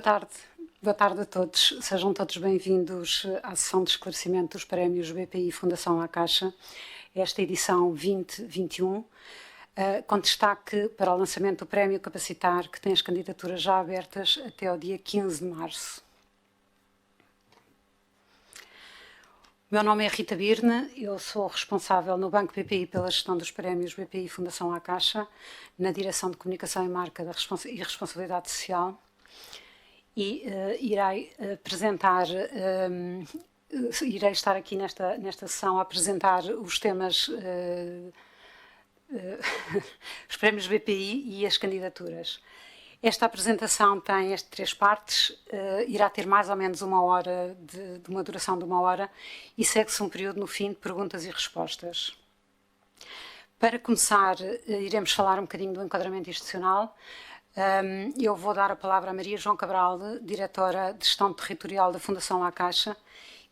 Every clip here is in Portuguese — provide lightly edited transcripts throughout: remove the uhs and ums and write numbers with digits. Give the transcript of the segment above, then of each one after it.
tarde. Boa tarde a todos. Sejam todos bem-vindos à sessão de esclarecimento dos prémios BPI Fundação à Caixa, esta edição 2021, com destaque para o lançamento do Prémio Capacitar, que tem as candidaturas já abertas até ao dia 15 de março. O meu nome é Rita Birne, eu sou responsável no Banco BPI pela gestão dos prémios BPI Fundação à Caixa, na Direção de Comunicação e Marca e Responsabilidade Social, e irei estar aqui nesta sessão a apresentar os temas, os prémios BPI e as candidaturas. Esta apresentação tem três partes, irá ter mais ou menos uma hora, de uma duração de 1 hora, e segue-se um período no fim de perguntas e respostas. Para começar, iremos falar um bocadinho do enquadramento institucional. Eu vou dar a palavra a Maria João Cabral, diretora de Gestão Territorial da Fundação à Caixa,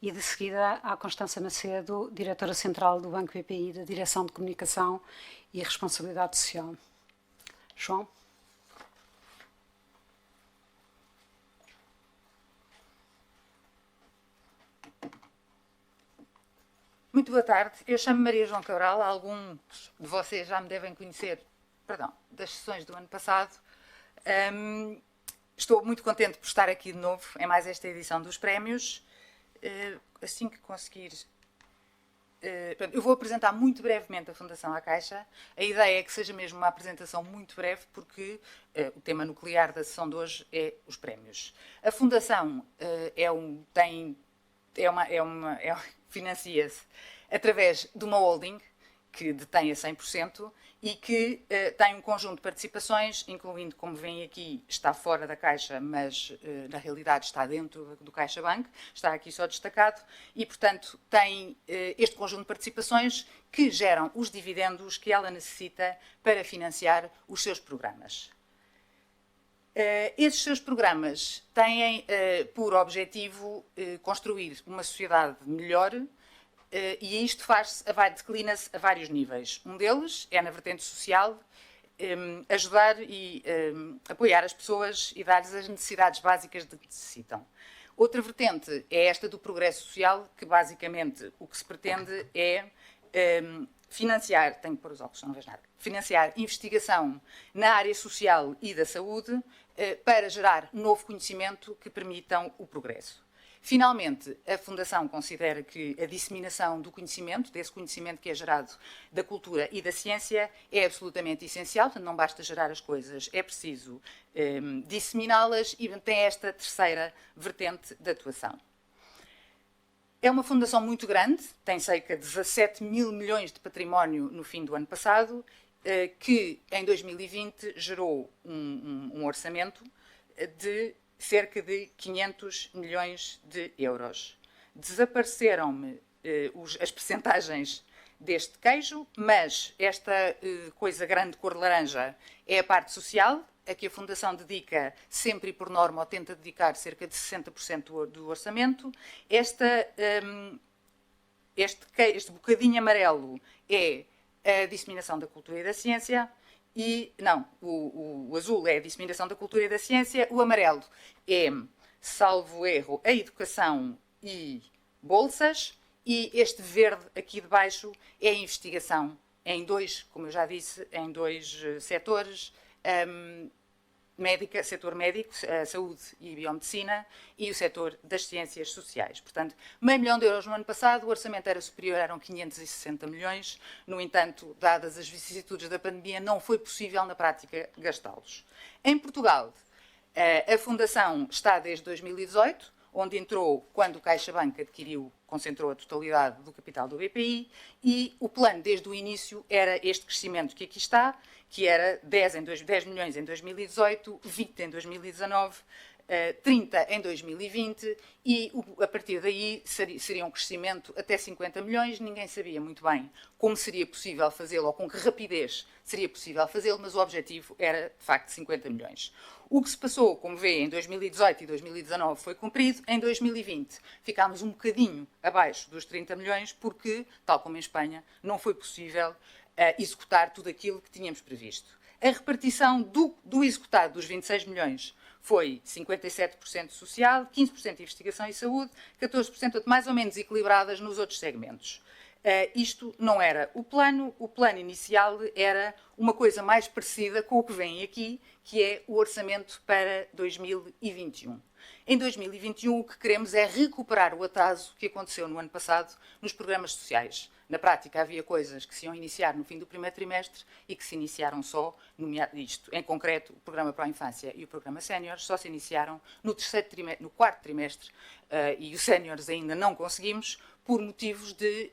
e de seguida à Constança Macedo, diretora central do Banco BPI, da Direção de Comunicação e Responsabilidade Social. João? Muito boa tarde, eu chamo-me Maria João Cabral, alguns de vocês já me devem conhecer, das sessões do ano passado. Estou muito contente por estar aqui de novo em mais esta edição dos prémios. Assim que conseguir... eu vou apresentar muito brevemente a Fundação à Caixa. A ideia é que seja mesmo uma apresentação muito breve, porque o tema nuclear da sessão de hoje é os prémios. A Fundação financia-se através de uma holding que detém a 100% e que tem um conjunto de participações, incluindo, como veem aqui, está fora da Caixa, mas na realidade está dentro do CaixaBank, está aqui só destacado, e portanto tem este conjunto de participações que geram os dividendos que ela necessita para financiar os seus programas. Esses seus programas têm por objetivo construir uma sociedade melhor, e isto declina-se a vários níveis. Um deles é na vertente social, ajudar e apoiar as pessoas e dar-lhes as necessidades básicas de que necessitam. Outra vertente é esta do progresso social, que basicamente o que se pretende é financiar, tenho que pôr os óculos, não vejo nada, financiar investigação na área social e da saúde para gerar novo conhecimento que permitam o progresso. Finalmente, a Fundação considera que a disseminação do conhecimento, desse conhecimento que é gerado da cultura e da ciência, é absolutamente essencial, portanto não basta gerar as coisas, é preciso disseminá-las, e tem esta terceira vertente de atuação. É uma fundação muito grande, tem cerca de 17 mil milhões de património no fim do ano passado, que em 2020 gerou um orçamento de cerca de 500 milhões de euros. Desapareceram-me as percentagens deste queijo, mas esta coisa grande cor de laranja é a parte social, a que a Fundação dedica sempre e por norma, ou tenta dedicar cerca de 60% do orçamento. Este bocadinho amarelo é a disseminação da cultura e da ciência, o azul é a disseminação da cultura e da ciência, o amarelo é, salvo erro, a educação e bolsas, e este verde aqui de baixo é a investigação como eu já disse, em dois setores, setor médico, saúde e biomedicina, e o setor das ciências sociais. Portanto, €500 milhões no ano passado, o orçamento era superior, eram 560 milhões, no entanto, dadas as vicissitudes da pandemia, não foi possível, na prática, gastá-los. Em Portugal, a Fundação está desde 2018, onde entrou quando o CaixaBank concentrou a totalidade do capital do BPI, e o plano desde o início era este crescimento que aqui está, que era 10 milhões em 2018, 20 em 2019, 30 em 2020, e a partir daí seria um crescimento até 50 milhões. Ninguém sabia muito bem como seria possível fazê-lo, ou com que rapidez seria possível fazê-lo, mas o objetivo era, de facto, 50 milhões. O que se passou, como vê, em 2018 e 2019 foi cumprido. Em 2020 ficámos um bocadinho abaixo dos 30 milhões, porque, tal como em Espanha, não foi possível executar tudo aquilo que tínhamos previsto. A repartição do executado dos 26 milhões foi 57% social, 15% de investigação e saúde, 14% mais ou menos equilibradas nos outros segmentos. Isto não era o plano inicial era uma coisa mais parecida com o que vem aqui, que é o orçamento para 2021. Em 2021, o que queremos é recuperar o atraso que aconteceu no ano passado nos programas sociais. Na prática, havia coisas que se iam iniciar no fim do primeiro trimestre e que se iniciaram só, isto, em concreto, o programa para a infância e o programa séniores, só se iniciaram no quarto trimestre e os séniores ainda não conseguimos, por motivos de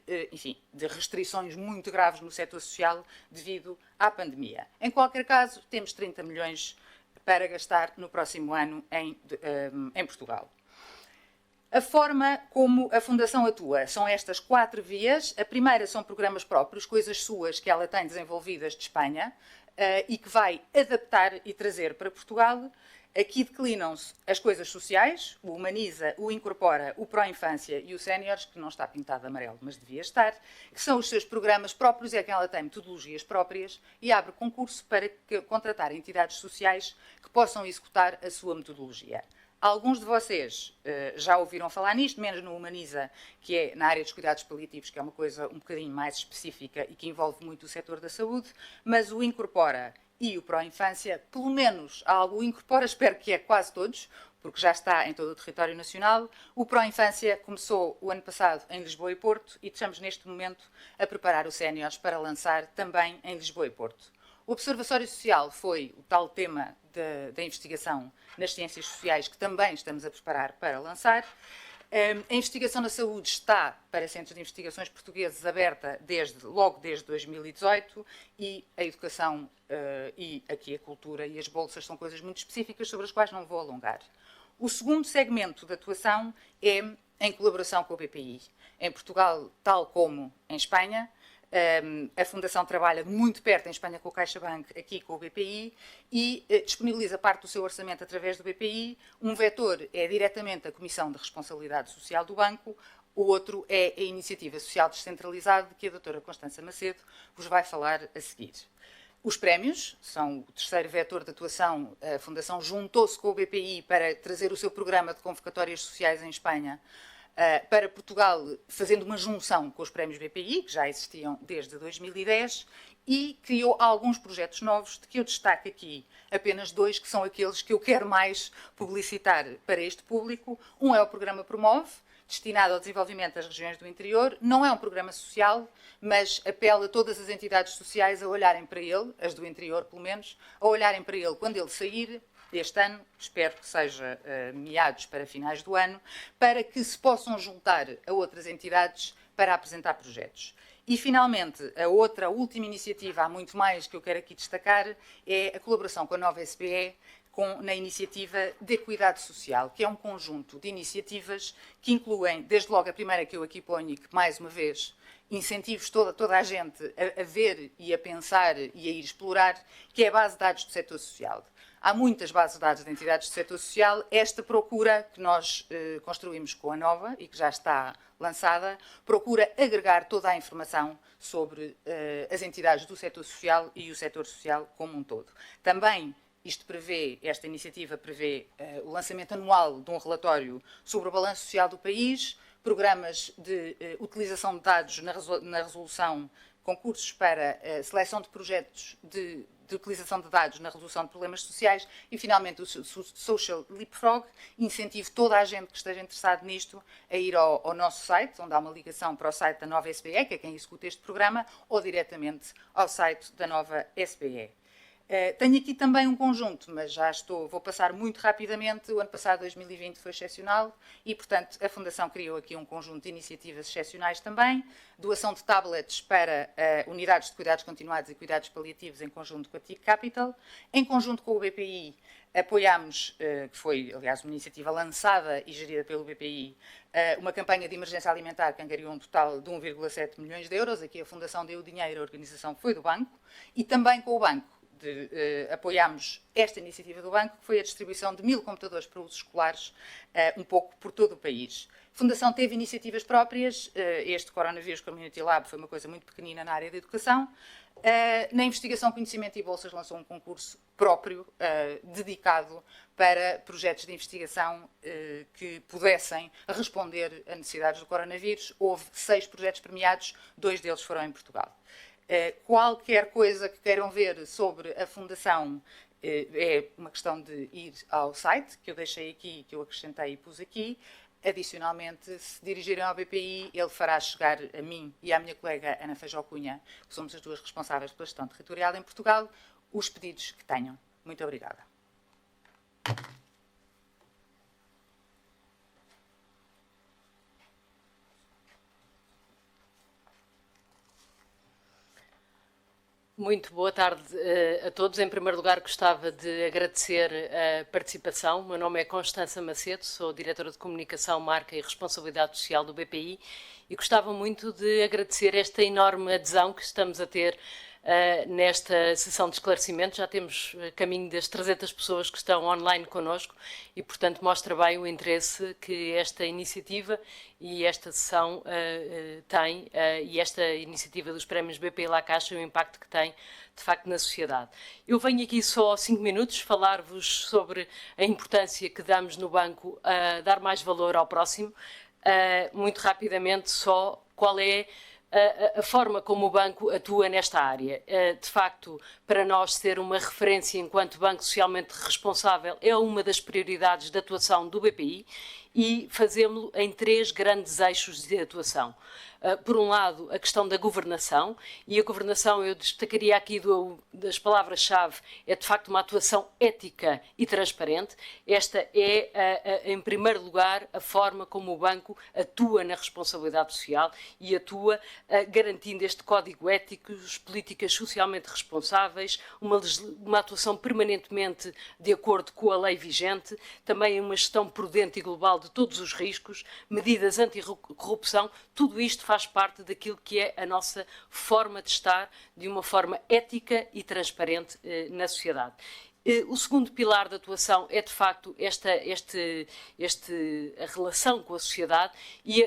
restrições muito graves no setor social devido à pandemia. Em qualquer caso, temos 30 milhões para gastar no próximo ano em Portugal. A forma como a Fundação atua são estas 4 vias. A primeira são programas próprios, coisas suas que ela tem desenvolvidas de Espanha e que vai adaptar e trazer para Portugal. Aqui declinam-se as coisas sociais, o Humaniza, o Incorpora, o Pró-Infância e o Séniores, que não está pintado de amarelo, mas devia estar, que são os seus programas próprios, é que ela tem metodologias próprias e abre concurso para contratar entidades sociais que possam executar a sua metodologia. Alguns de vocês já ouviram falar nisto, menos no Humaniza, que é na área dos cuidados paliativos, que é uma coisa um bocadinho mais específica e que envolve muito o setor da saúde, mas o Incorpora e o Pró-Infância, pelo menos o Incorpora, espero que é quase todos, porque já está em todo o território nacional. O Pró-Infância começou o ano passado em Lisboa e Porto e estamos neste momento a preparar o Séniores para lançar também em Lisboa e Porto. O Observatório Social foi o tal tema da investigação nas ciências sociais que também estamos a preparar para lançar. A investigação na saúde está para centros de investigações portugueses aberta logo desde 2018 e a educação e aqui a cultura e as bolsas são coisas muito específicas sobre as quais não vou alongar. O segundo segmento de atuação é em colaboração com o BPI. Em Portugal, tal como em Espanha, a Fundação trabalha muito perto em Espanha com o CaixaBank, aqui com o BPI, e disponibiliza parte do seu orçamento através do BPI. Um vetor é diretamente a Comissão de Responsabilidade Social do Banco, o outro é a Iniciativa Social Descentralizada, que a doutora Constança Macedo vos vai falar a seguir. Os prémios são o terceiro vetor de atuação. A Fundação juntou-se com o BPI para trazer o seu programa de convocatórias sociais em Espanha para Portugal, fazendo uma junção com os prémios BPI, que já existiam desde 2010, e criou alguns projetos novos, de que eu destaco aqui apenas 2, que são aqueles que eu quero mais publicitar para este público. Um é o programa Promove, destinado ao desenvolvimento das regiões do interior. Não é um programa social, mas apela a todas as entidades sociais a olharem para ele, as do interior pelo menos, a olharem para ele quando ele sair, este ano, espero que seja meados para finais do ano, para que se possam juntar a outras entidades para apresentar projetos. E, finalmente, a última iniciativa, há muito mais que eu quero aqui destacar, é a colaboração com a Nova SBE na iniciativa de Equidade Social, que é um conjunto de iniciativas que incluem, desde logo a primeira que eu aqui ponho e que, mais uma vez, incentivos toda a gente a ver e a pensar e a ir explorar, que é a base de dados do setor social. Há muitas bases de dados de entidades do setor social. Esta procura, que nós construímos com a Nova e que já está lançada, procura agregar toda a informação sobre as entidades do setor social e o setor social como um todo. Também esta iniciativa prevê o lançamento anual de um relatório sobre o balanço social do país, programas de utilização de dados na resolução, concursos para seleção de projetos de utilização de dados na resolução de problemas sociais e, finalmente, o Social Leapfrog. Incentivo toda a gente que esteja interessado nisto a ir ao nosso site, onde há uma ligação para o site da Nova SBE, que é quem executa este programa, ou diretamente ao site da Nova SBE. Tenho aqui também um conjunto, mas vou passar muito rapidamente. O ano passado, 2020, foi excepcional e, portanto, a Fundação criou aqui um conjunto de iniciativas excepcionais também. Doação de tablets para unidades de cuidados continuados e cuidados paliativos em conjunto com a TIC Capital. Em conjunto com o BPI, apoiámos, que foi, aliás, uma iniciativa lançada e gerida pelo BPI, uma campanha de emergência alimentar que angariou um total de 1,7 milhões de euros. Aqui a Fundação deu o dinheiro, a organização foi do banco, e também com o banco apoiámos esta iniciativa do banco, que foi a distribuição de 1000 computadores para usos escolares, um pouco por todo o país. A Fundação teve iniciativas próprias, este Coronavírus Community Lab foi uma coisa muito pequenina na área da educação. Na investigação, conhecimento e bolsas lançou um concurso próprio, dedicado para projetos de investigação que pudessem responder a necessidades do coronavírus. Houve 6 projetos premiados, 2 deles foram em Portugal. Qualquer coisa que queiram ver sobre a Fundação é uma questão de ir ao site, que eu deixei aqui, que eu acrescentei e pus aqui. Adicionalmente, se dirigirem ao BPI, ele fará chegar a mim e à minha colega Ana Feijó Cunha, que somos as duas responsáveis pela gestão territorial em Portugal, os pedidos que tenham. Muito obrigada. Muito boa tarde a todos. Em primeiro lugar, gostava de agradecer a participação. O meu nome é Constança Macedo, sou diretora de Comunicação, Marca e Responsabilidade Social do BPI e gostava muito de agradecer esta enorme adesão que estamos a ter nesta sessão de esclarecimento. Já temos caminho das 300 pessoas que estão online connosco e, portanto, mostra bem o interesse que esta iniciativa e esta sessão tem e esta iniciativa dos prémios BPI La Caixa e o impacto que tem, de facto, na sociedade. Eu venho aqui só 5 minutos falar-vos sobre a importância que damos no banco a dar mais valor ao próximo. Muito rapidamente, só qual é a forma como o banco atua nesta área. De facto, para nós ser uma referência enquanto banco socialmente responsável é uma das prioridades de atuação do BPI e fazemos-lo em 3 grandes eixos de atuação. Por um lado, a questão da governação, e a governação, eu destacaria aqui das palavras-chave, é de facto uma atuação ética e transparente. Esta é, em primeiro lugar, a forma como o banco atua na responsabilidade social e atua garantindo este código ético, políticas socialmente responsáveis, uma atuação permanentemente de acordo com a lei vigente, também uma gestão prudente e global de todos os riscos, medidas anti-corrupção, tudo isto faz parte daquilo que é a nossa forma de estar, de uma forma ética e transparente na sociedade. O segundo pilar da atuação é, de facto, a relação com a sociedade e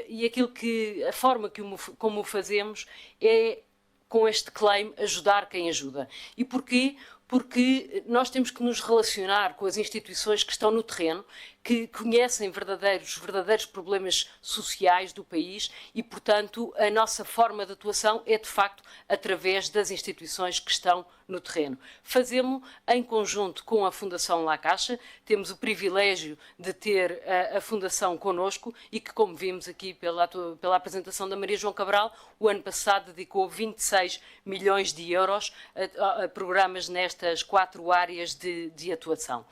a forma como o fazemos é com este claim ajudar quem ajuda. E porquê? Porque nós temos que nos relacionar com as instituições que estão no terreno, que conhecem verdadeiros problemas sociais do país e, portanto, a nossa forma de atuação é, de facto, através das instituições que estão no terreno. Fazemos-lo em conjunto com a Fundação La Caixa, temos o privilégio de ter a Fundação connosco e que, como vimos aqui pela apresentação da Maria João Cabral, o ano passado dedicou 26 milhões de euros a programas nestas 4 áreas de atuação.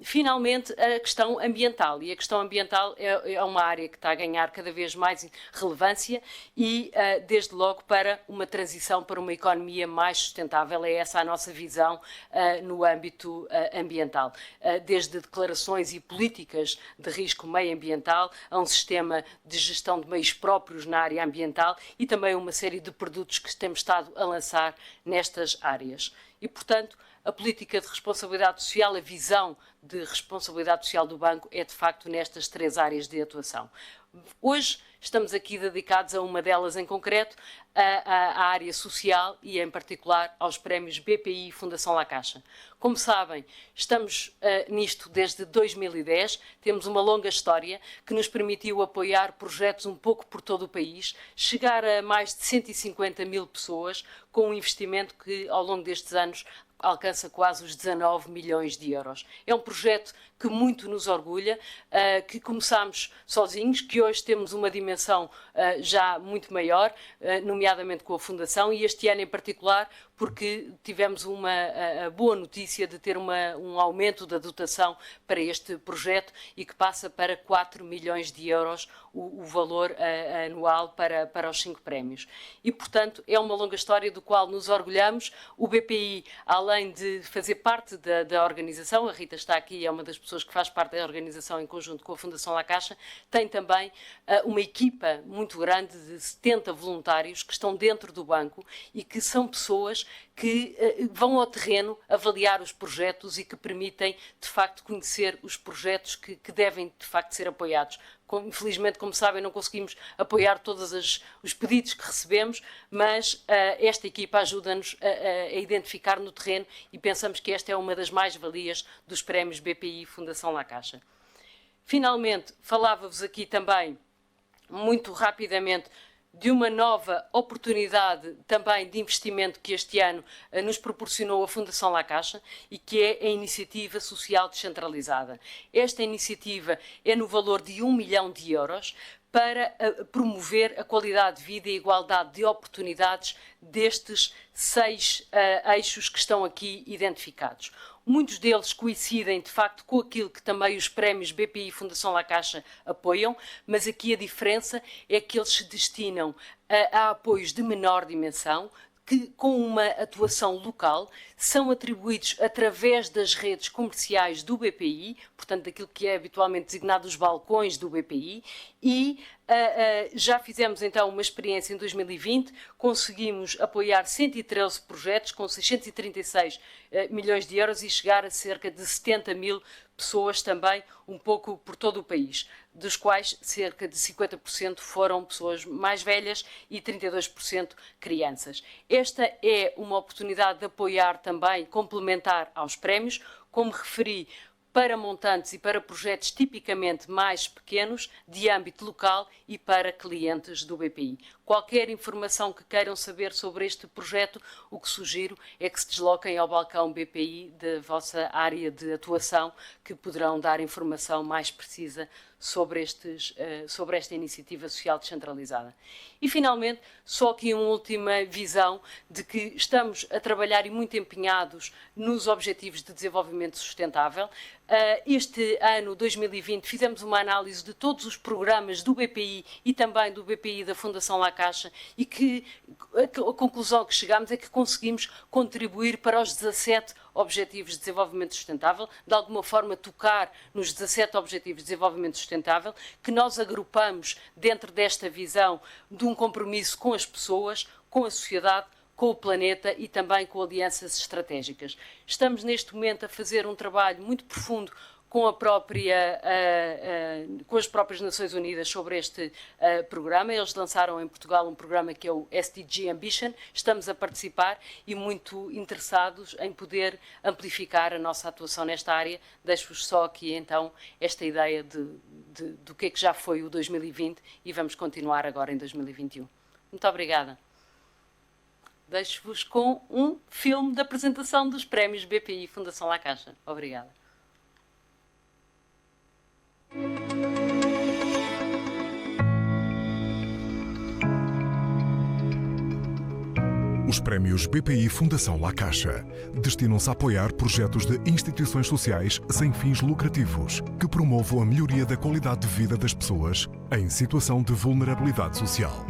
Finalmente, a questão ambiental. E a questão ambiental é uma área que está a ganhar cada vez mais relevância e, desde logo, para uma transição para uma economia mais sustentável. É essa a nossa visão no âmbito ambiental. Desde declarações e políticas de risco meio-ambiental a um sistema de gestão de meios próprios na área ambiental e também uma série de produtos que temos estado a lançar nestas áreas. E, portanto, a política de responsabilidade social, a visão de responsabilidade social do banco é, de facto, nestas 3 áreas de atuação. Hoje estamos aqui dedicados a uma delas em concreto, à área social e, em particular, aos prémios BPI e Fundação La Caixa. Como sabem, estamos nisto desde 2010, temos uma longa história que nos permitiu apoiar projetos um pouco por todo o país, chegar a mais de 150 mil pessoas, com um investimento que, ao longo destes anos, alcança quase os 19 milhões de euros. É um projeto que muito nos orgulha, que começámos sozinhos, que hoje temos uma dimensão já muito maior, nomeadamente com a Fundação, e este ano em particular porque tivemos a boa notícia de ter um aumento da dotação para este projeto e que passa para 4 milhões de euros o valor anual para os 5 prémios. E, portanto, é uma longa história do qual nos orgulhamos. O BPI, além de fazer parte da organização, a Rita está aqui, é uma das pessoas que faz parte da organização em conjunto com a Fundação La Caixa, tem também uma equipa muito grande de 70 voluntários que estão dentro do banco e que são pessoas que vão ao terreno avaliar os projetos e que permitem, de facto, conhecer os projetos que devem, de facto, ser apoiados. Infelizmente, como sabem, não conseguimos apoiar todos os pedidos que recebemos, mas esta equipa ajuda-nos a identificar no terreno e pensamos que esta é uma das mais-valias dos prémios BPI Fundação La Caixa. Finalmente, falava-vos aqui também, muito rapidamente, de uma nova oportunidade também de investimento que este ano nos proporcionou a Fundação La Caixa e que é a Iniciativa Social Descentralizada. Esta iniciativa é no valor de 1 milhão de euros para promover a qualidade de vida e a igualdade de oportunidades destes 6 eixos que estão aqui identificados. Muitos deles coincidem, de facto, com aquilo que também os prémios BPI e Fundação La Caixa apoiam, mas aqui a diferença é que eles se destinam a apoios de menor dimensão, que, com uma atuação local, são atribuídos através das redes comerciais do BPI, portanto, daquilo que é habitualmente designado os balcões do BPI, e já fizemos então uma experiência em 2020, conseguimos apoiar 113 projetos com 636 milhões de euros e chegar a cerca de 70 mil pessoas também, um pouco por todo o país, dos quais cerca de 50% foram pessoas mais velhas e 32% crianças. Esta é uma oportunidade de apoiar também, complementar aos prémios, como referi, para montantes e para projetos tipicamente mais pequenos, de âmbito local e para clientes do BPI. Qualquer informação que queiram saber sobre este projeto, o que sugiro é que se desloquem ao balcão BPI da vossa área de atuação, que poderão dar informação mais precisa sobre esta iniciativa social descentralizada. E, finalmente, só aqui uma última visão de que estamos a trabalhar e muito empenhados nos Objetivos de Desenvolvimento Sustentável. Este ano, 2020, fizemos uma análise de todos os programas do BPI e também do BPI da Fundação La Caixa e que a conclusão que chegamos é que conseguimos contribuir para os 17 Objetivos de Desenvolvimento Sustentável, de alguma forma tocar nos 17 Objetivos de Desenvolvimento Sustentável, que nós agrupamos dentro desta visão de um compromisso com as pessoas, com a sociedade, com o planeta e também com alianças estratégicas. Estamos neste momento a fazer um trabalho muito profundo com as próprias Nações Unidas sobre este programa. Eles lançaram em Portugal um programa que é o SDG Ambition. Estamos a participar e muito interessados em poder amplificar a nossa atuação nesta área. Deixo-vos só aqui então esta ideia do que é que já foi o 2020 e vamos continuar agora em 2021. Muito obrigada. Deixo-vos com um filme da apresentação dos prémios BPI Fundação La Caixa. Obrigada. Os prémios BPI Fundação La Caixa destinam-se a apoiar projetos de instituições sociais sem fins lucrativos que promovam a melhoria da qualidade de vida das pessoas em situação de vulnerabilidade social.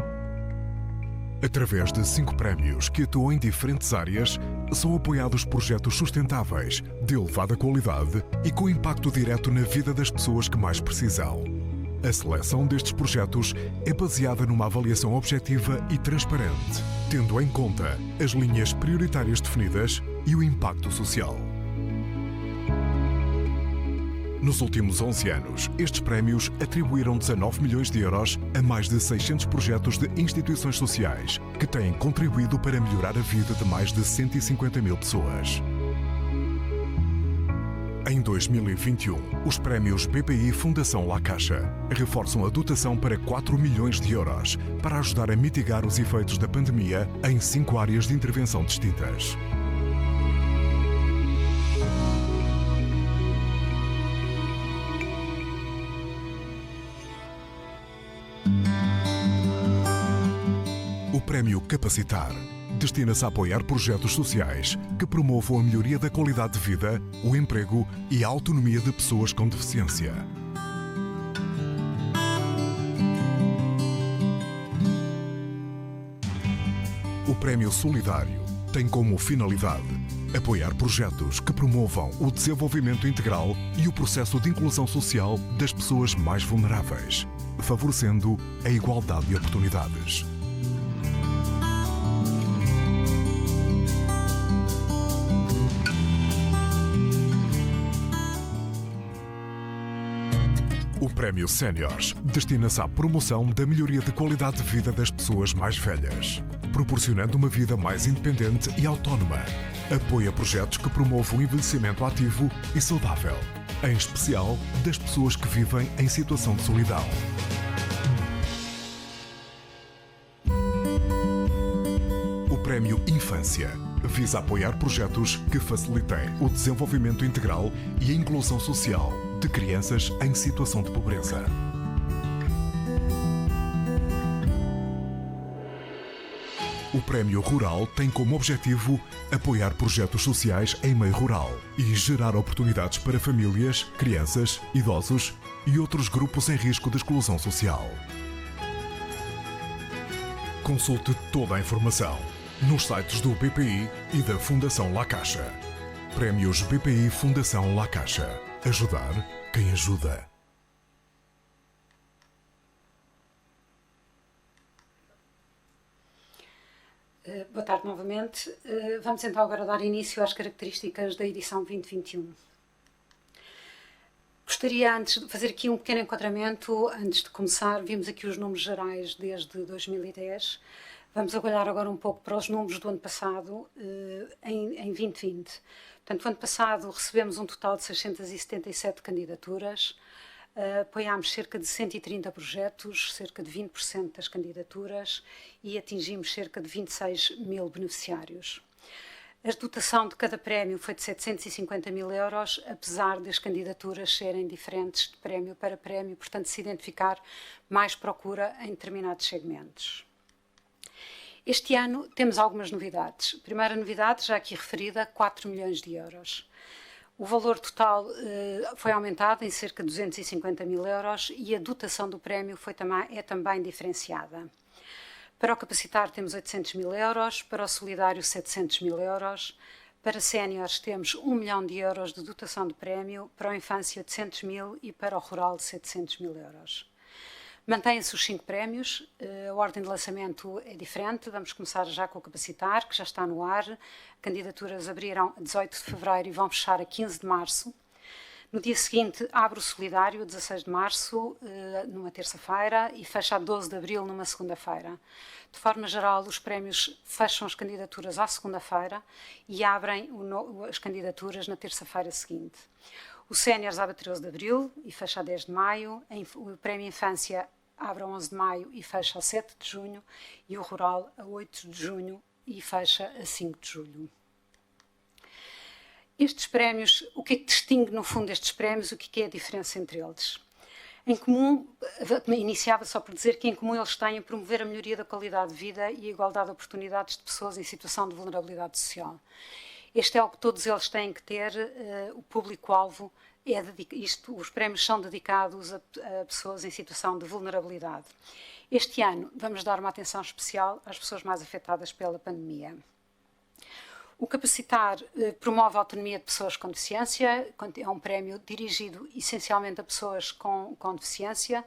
Através de 5 prémios que atuam em diferentes áreas, são apoiados projetos sustentáveis, de elevada qualidade e com impacto direto na vida das pessoas que mais precisam. A seleção destes projetos é baseada numa avaliação objetiva e transparente, tendo em conta as linhas prioritárias definidas e o impacto social. Nos últimos 11 anos, estes prémios atribuíram 19 milhões de euros a mais de 600 projetos de instituições sociais que têm contribuído para melhorar a vida de mais de 150 mil pessoas. Em 2021, os prémios BPI Fundação La Caixa reforçam a dotação para 4 milhões de euros para ajudar a mitigar os efeitos da pandemia em 5 áreas de intervenção distintas. O Prémio Capacitar destina-se a apoiar projetos sociais que promovam a melhoria da qualidade de vida, o emprego e a autonomia de pessoas com deficiência. O Prémio Solidário tem como finalidade apoiar projetos que promovam o desenvolvimento integral e o processo de inclusão social das pessoas mais vulneráveis, favorecendo a igualdade de oportunidades. O Prémio Séniores destina-se à promoção da melhoria de qualidade de vida das pessoas mais velhas, proporcionando uma vida mais independente e autónoma. Apoia projetos que promovam o envelhecimento ativo e saudável, em especial das pessoas que vivem em situação de solidão. O Prémio Infância visa apoiar projetos que facilitem o desenvolvimento integral e a inclusão social de crianças em situação de pobreza. O Prémio Rural tem como objetivo apoiar projetos sociais em meio rural e gerar oportunidades para famílias, crianças, idosos e outros grupos em risco de exclusão social. Consulte toda a informação nos sites do BPI e da Fundação La Caixa. Prémios BPI Fundação La Caixa. Ajudar quem ajuda. Boa tarde novamente. Vamos então agora dar início às características da edição 2021. Gostaria antes de fazer aqui um pequeno enquadramento. Antes de começar, vimos aqui os números gerais desde 2010. Vamos olhar agora um pouco para os números do ano passado, em 2020. Portanto, no ano passado recebemos um total de 677 candidaturas, apoiámos cerca de 130 projetos, cerca de 20% das candidaturas e atingimos cerca de 26 mil beneficiários. A dotação de cada prémio foi de 750 mil euros, apesar das candidaturas serem diferentes de prémio para prémio, portanto se identificar mais procura em determinados segmentos. Este ano temos algumas novidades. Primeira novidade, já aqui referida, 4 milhões de euros. O valor total foi aumentado em cerca de 250 mil euros e a dotação do prémio é também diferenciada. Para o capacitar temos 800 mil euros, para o solidário 700 mil euros, para séniores temos 1 milhão de euros de dotação de prémio, para a infância 800 mil e para o rural 700 mil euros. Mantêm-se os 5 prémios, a ordem de lançamento é diferente, vamos começar já com o capacitar, que já está no ar. Candidaturas abriram a 18 de fevereiro e vão fechar a 15 de março. No dia seguinte abre o solidário, a 16 de março, numa terça-feira, e fecha a 12 de abril, numa segunda-feira. De forma geral, os prémios fecham as candidaturas à segunda-feira e abrem as candidaturas na terça-feira seguinte. O Séniores abre a 13 de abril e fecha a 10 de maio, o Prémio Infância abre a 11 de maio e fecha a 7 de junho e o Rural a 8 de junho e fecha a 5 de julho. Estes prémios, o que é que distingue no fundo estes prémios, o que é a diferença entre eles? Em comum, iniciava só por dizer que em comum eles têm a promover a melhoria da qualidade de vida e a igualdade de oportunidades de pessoas em situação de vulnerabilidade social. Este é o que todos eles têm que ter, o público-alvo, os prémios são dedicados a pessoas em situação de vulnerabilidade. Este ano vamos dar uma atenção especial às pessoas mais afetadas pela pandemia. O Capacitar promove a autonomia de pessoas com deficiência, é um prémio dirigido essencialmente a pessoas com deficiência.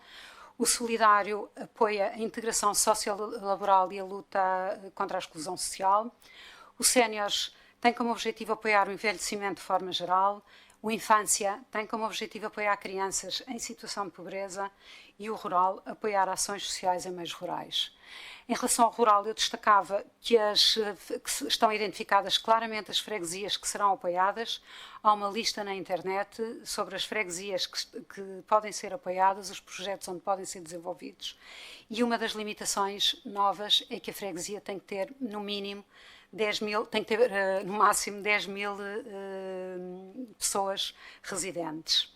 O Solidário apoia a integração sociolaboral e a luta contra a exclusão social. O Séniores tem como objetivo apoiar o envelhecimento de forma geral. O Infância tem como objetivo apoiar crianças em situação de pobreza e o Rural apoiar ações sociais em meios rurais. Em relação ao Rural, eu destacava que estão identificadas claramente as freguesias que serão apoiadas. Há uma lista na internet sobre as freguesias que podem ser apoiadas, os projetos onde podem ser desenvolvidos. E uma das limitações novas é que a freguesia tem que ter, no mínimo, 10 mil, tem que ter no máximo 10 mil pessoas residentes.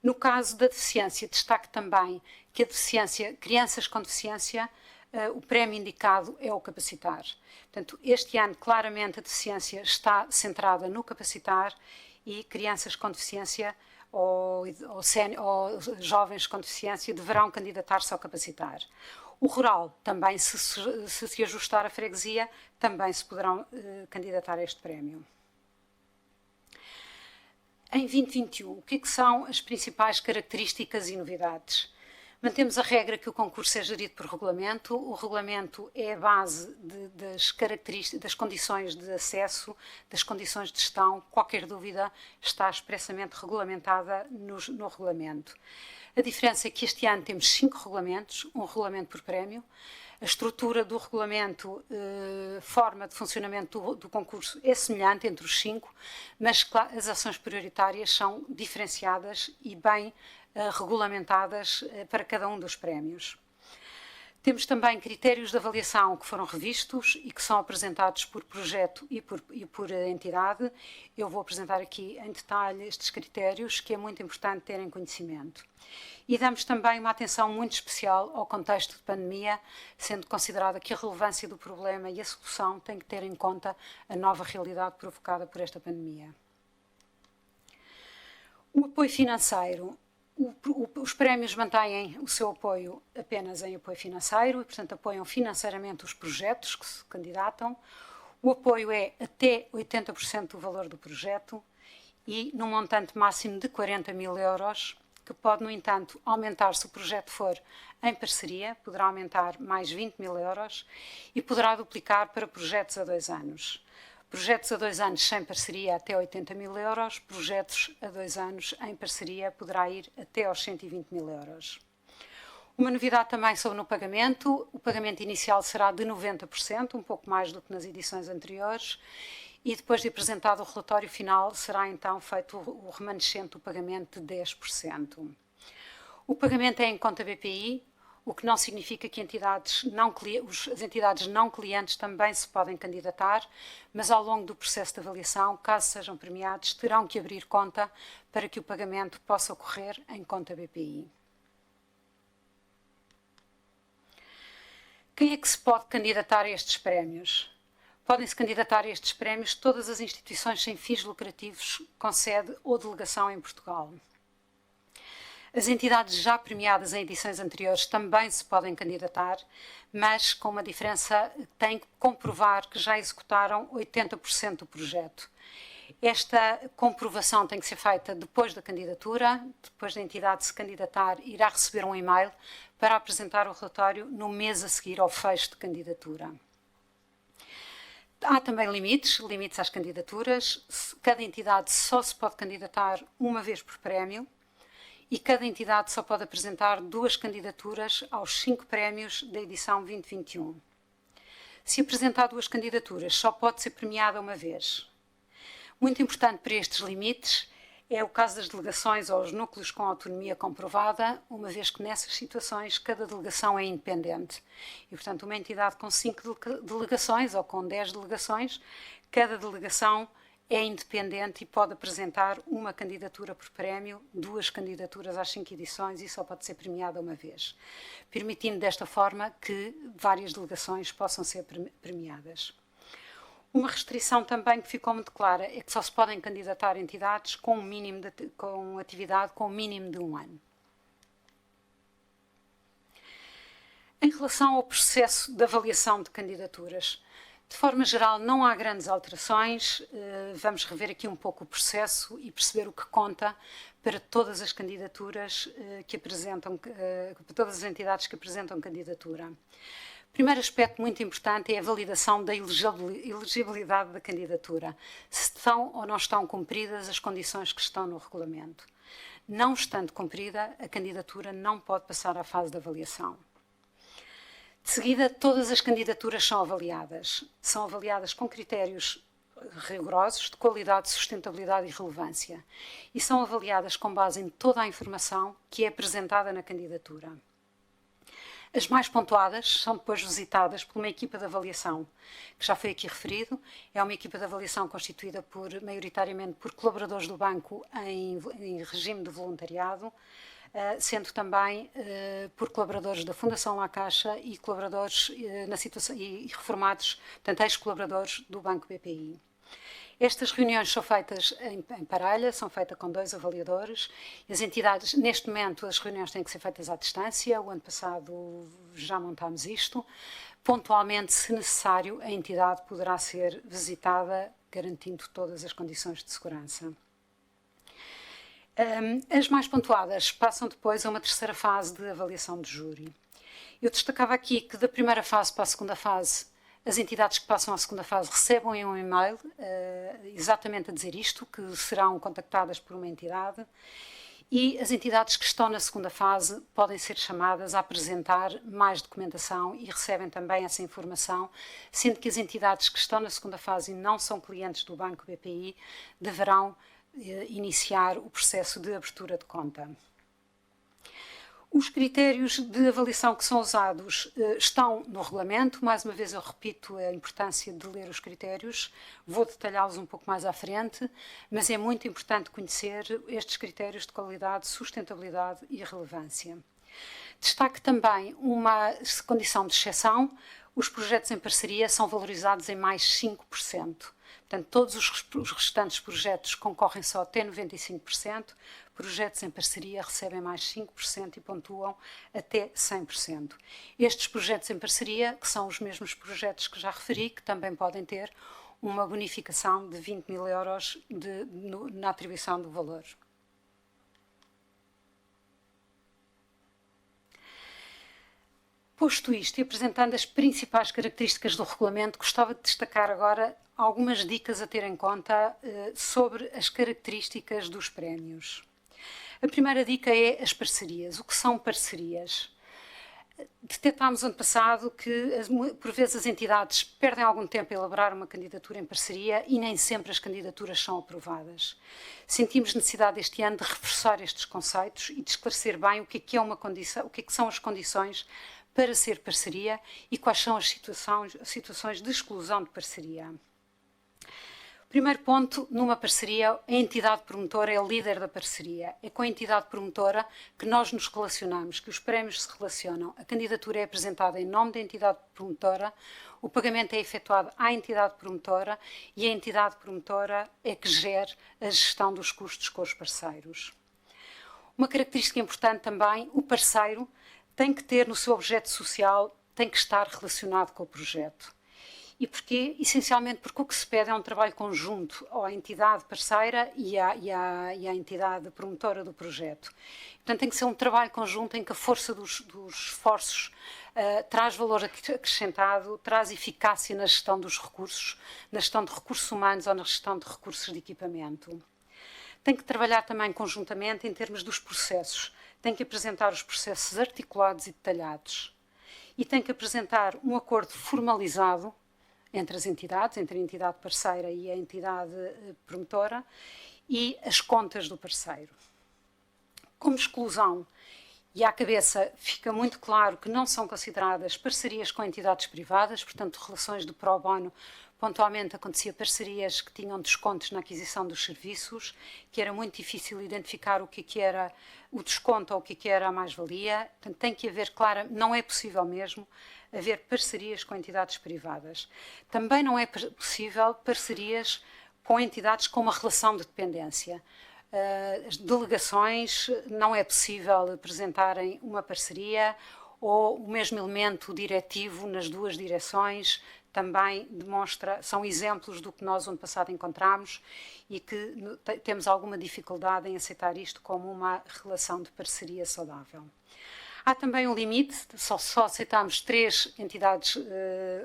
No caso da deficiência, destaque também que a deficiência, crianças com deficiência, o prémio indicado é o Capacitar. Portanto, este ano, claramente, a deficiência está centrada no Capacitar e crianças com deficiência ou jovens com deficiência deverão candidatar-se ao Capacitar. O Rural, também, se ajustar a freguesia, também se poderão candidatar a este prémio. Em 2021, o que são as principais características e novidades? Mantemos a regra que o concurso é gerido por regulamento. O regulamento é a base das características, das condições de acesso, das condições de gestão. Qualquer dúvida está expressamente regulamentada no regulamento. A diferença é que este ano temos 5 regulamentos, um regulamento por prémio. A estrutura do regulamento, forma de funcionamento do concurso é semelhante entre os 5, mas as ações prioritárias são diferenciadas e bem regulamentadas para cada um dos prémios. Temos também critérios de avaliação que foram revistos e que são apresentados por projeto e por entidade. Eu vou apresentar aqui em detalhe estes critérios, que é muito importante terem conhecimento. E damos também uma atenção muito especial ao contexto de pandemia, sendo considerada que a relevância do problema e a solução tem que ter em conta a nova realidade provocada por esta pandemia. O apoio financeiro. Os prémios mantêm o seu apoio apenas em apoio financeiro e, portanto, apoiam financeiramente os projetos que se candidatam. O apoio é até 80% do valor do projeto e num montante máximo de 40 mil euros, que pode, no entanto, aumentar se o projeto for em parceria, poderá aumentar mais 20 mil euros e poderá duplicar para projetos a 2 anos. Projetos a 2 anos sem parceria até 80 mil euros, projetos a 2 anos em parceria poderá ir até aos 120 mil euros. Uma novidade também sobre no pagamento, o pagamento inicial será de 90%, um pouco mais do que nas edições anteriores, e depois de apresentado o relatório final será então feito o remanescente do pagamento de 10%. O pagamento é em conta BPI, o que não significa que as entidades não clientes também se podem candidatar, mas ao longo do processo de avaliação, caso sejam premiados, terão que abrir conta para que o pagamento possa ocorrer em conta BPI. Quem é que se pode candidatar a estes prémios? Podem-se candidatar a estes prémios todas as instituições sem fins lucrativos com sede ou delegação em Portugal. As entidades já premiadas em edições anteriores também se podem candidatar, mas com uma diferença: têm que comprovar que já executaram 80% do projeto. Esta comprovação tem que ser feita depois da candidatura. Depois da entidade se candidatar, irá receber um e-mail para apresentar o relatório no mês a seguir ao fecho de candidatura. Há também limites às candidaturas. Cada entidade só se pode candidatar uma vez por prémio. E cada entidade só pode apresentar 2 candidaturas aos 5 prémios da edição 2021. Se apresentar 2 candidaturas, só pode ser premiada uma vez. Muito importante para estes limites é o caso das delegações ou os núcleos com autonomia comprovada, uma vez que nessas situações cada delegação é independente. E, portanto, uma entidade com 5 delegações ou com 10 delegações, cada delegação é independente e pode apresentar uma candidatura por prémio, 2 candidaturas às 5 edições e só pode ser premiada uma vez, permitindo desta forma que várias delegações possam ser premiadas. Uma restrição também que ficou muito clara é que só se podem candidatar entidades com atividade com um mínimo de 1 ano. Em relação ao processo de avaliação de candidaturas, de forma geral, não há grandes alterações. Vamos rever aqui um pouco o processo e perceber o que conta para todas as candidaturas que apresentam, para todas as entidades que apresentam candidatura. O primeiro aspecto muito importante é a validação da elegibilidade da candidatura, se estão ou não estão cumpridas as condições que estão no regulamento. Não estando cumprida, a candidatura não pode passar à fase de avaliação. De seguida, todas as candidaturas são avaliadas com critérios rigorosos de qualidade, sustentabilidade e relevância, e são avaliadas com base em toda a informação que é apresentada na candidatura. As mais pontuadas são depois visitadas por uma equipa de avaliação, que já foi aqui referido. É uma equipa de avaliação constituída maioritariamente por colaboradores do banco em regime de voluntariado, sendo também por colaboradores da Fundação La Caixa e colaboradores e reformados, portanto, ex-colaboradores do Banco BPI. Estas reuniões são feitas em parelha, são feitas com 2 avaliadores. As entidades, neste momento, as reuniões têm que ser feitas à distância. O ano passado já montámos isto. Pontualmente, se necessário, a entidade poderá ser visitada, garantindo todas as condições de segurança. As mais pontuadas passam depois a uma terceira fase de avaliação de júri. Eu destacava aqui que da primeira fase para a segunda fase, as entidades que passam à segunda fase recebem um e-mail exatamente a dizer isto, que serão contactadas por uma entidade, e as entidades que estão na segunda fase podem ser chamadas a apresentar mais documentação e recebem também essa informação, sendo que as entidades que estão na segunda fase e não são clientes do Banco BPI deverão iniciar o processo de abertura de conta. Os critérios de avaliação que são usados estão no regulamento. Mais uma vez eu repito a importância de ler os critérios, vou detalhá-los um pouco mais à frente, mas é muito importante conhecer estes critérios de qualidade, sustentabilidade e relevância. Destaque também uma condição de exceção: os projetos em parceria são valorizados em mais 5%. Portanto, todos os restantes projetos concorrem só até 95%, projetos em parceria recebem mais 5% e pontuam até 100%. Estes projetos em parceria, que são os mesmos projetos que já referi, que também podem ter uma bonificação de 20 mil euros na atribuição do valor. Posto isto e apresentando as principais características do regulamento, gostava de destacar agora algumas dicas a ter em conta sobre as características dos prémios. A primeira dica é as parcerias. O que são parcerias? Detectámos ano passado que, por vezes, as entidades perdem algum tempo a elaborar uma candidatura em parceria e nem sempre as candidaturas são aprovadas. Sentimos necessidade este ano de reforçar estes conceitos e de esclarecer bem o que é uma condição, o que são as condições para ser parceria e quais são as situações de exclusão de parceria. Primeiro ponto, numa parceria, a entidade promotora é o líder da parceria. É com a entidade promotora que nós nos relacionamos, que os prémios se relacionam. A candidatura é apresentada em nome da entidade promotora, o pagamento é efetuado à entidade promotora e a entidade promotora é que gere a gestão dos custos com os parceiros. Uma característica importante também, o parceiro tem que ter no seu objeto social, tem que estar relacionado com o projeto. E porquê? Essencialmente porque o que se pede é um trabalho conjunto à entidade parceira e à entidade promotora do projeto. Portanto, tem que ser um trabalho conjunto em que a força dos esforços traz valor acrescentado, traz eficácia na gestão dos recursos, na gestão de recursos humanos ou na gestão de recursos de equipamento. Tem que trabalhar também conjuntamente em termos dos processos. Tem que apresentar os processos articulados e detalhados. E tem que apresentar um acordo formalizado entre as entidades, entre a entidade parceira e a entidade promotora, e as contas do parceiro. Como exclusão, e à cabeça fica muito claro que não são consideradas parcerias com entidades privadas, portanto, relações de pro bono. Pontualmente acontecia parcerias que tinham descontos na aquisição dos serviços, que era muito difícil identificar o que era o desconto ou o que era a mais-valia. Portanto, tem que haver, claro, não é possível mesmo haver parcerias com entidades privadas. Também não é possível parcerias com entidades com uma relação de dependência. As delegações, não é possível apresentarem uma parceria ou o mesmo elemento diretivo nas duas direções também são exemplos do que nós ano passado encontramos e que temos alguma dificuldade em aceitar isto como uma relação de parceria saudável. Há também um limite, só aceitamos 3 entidades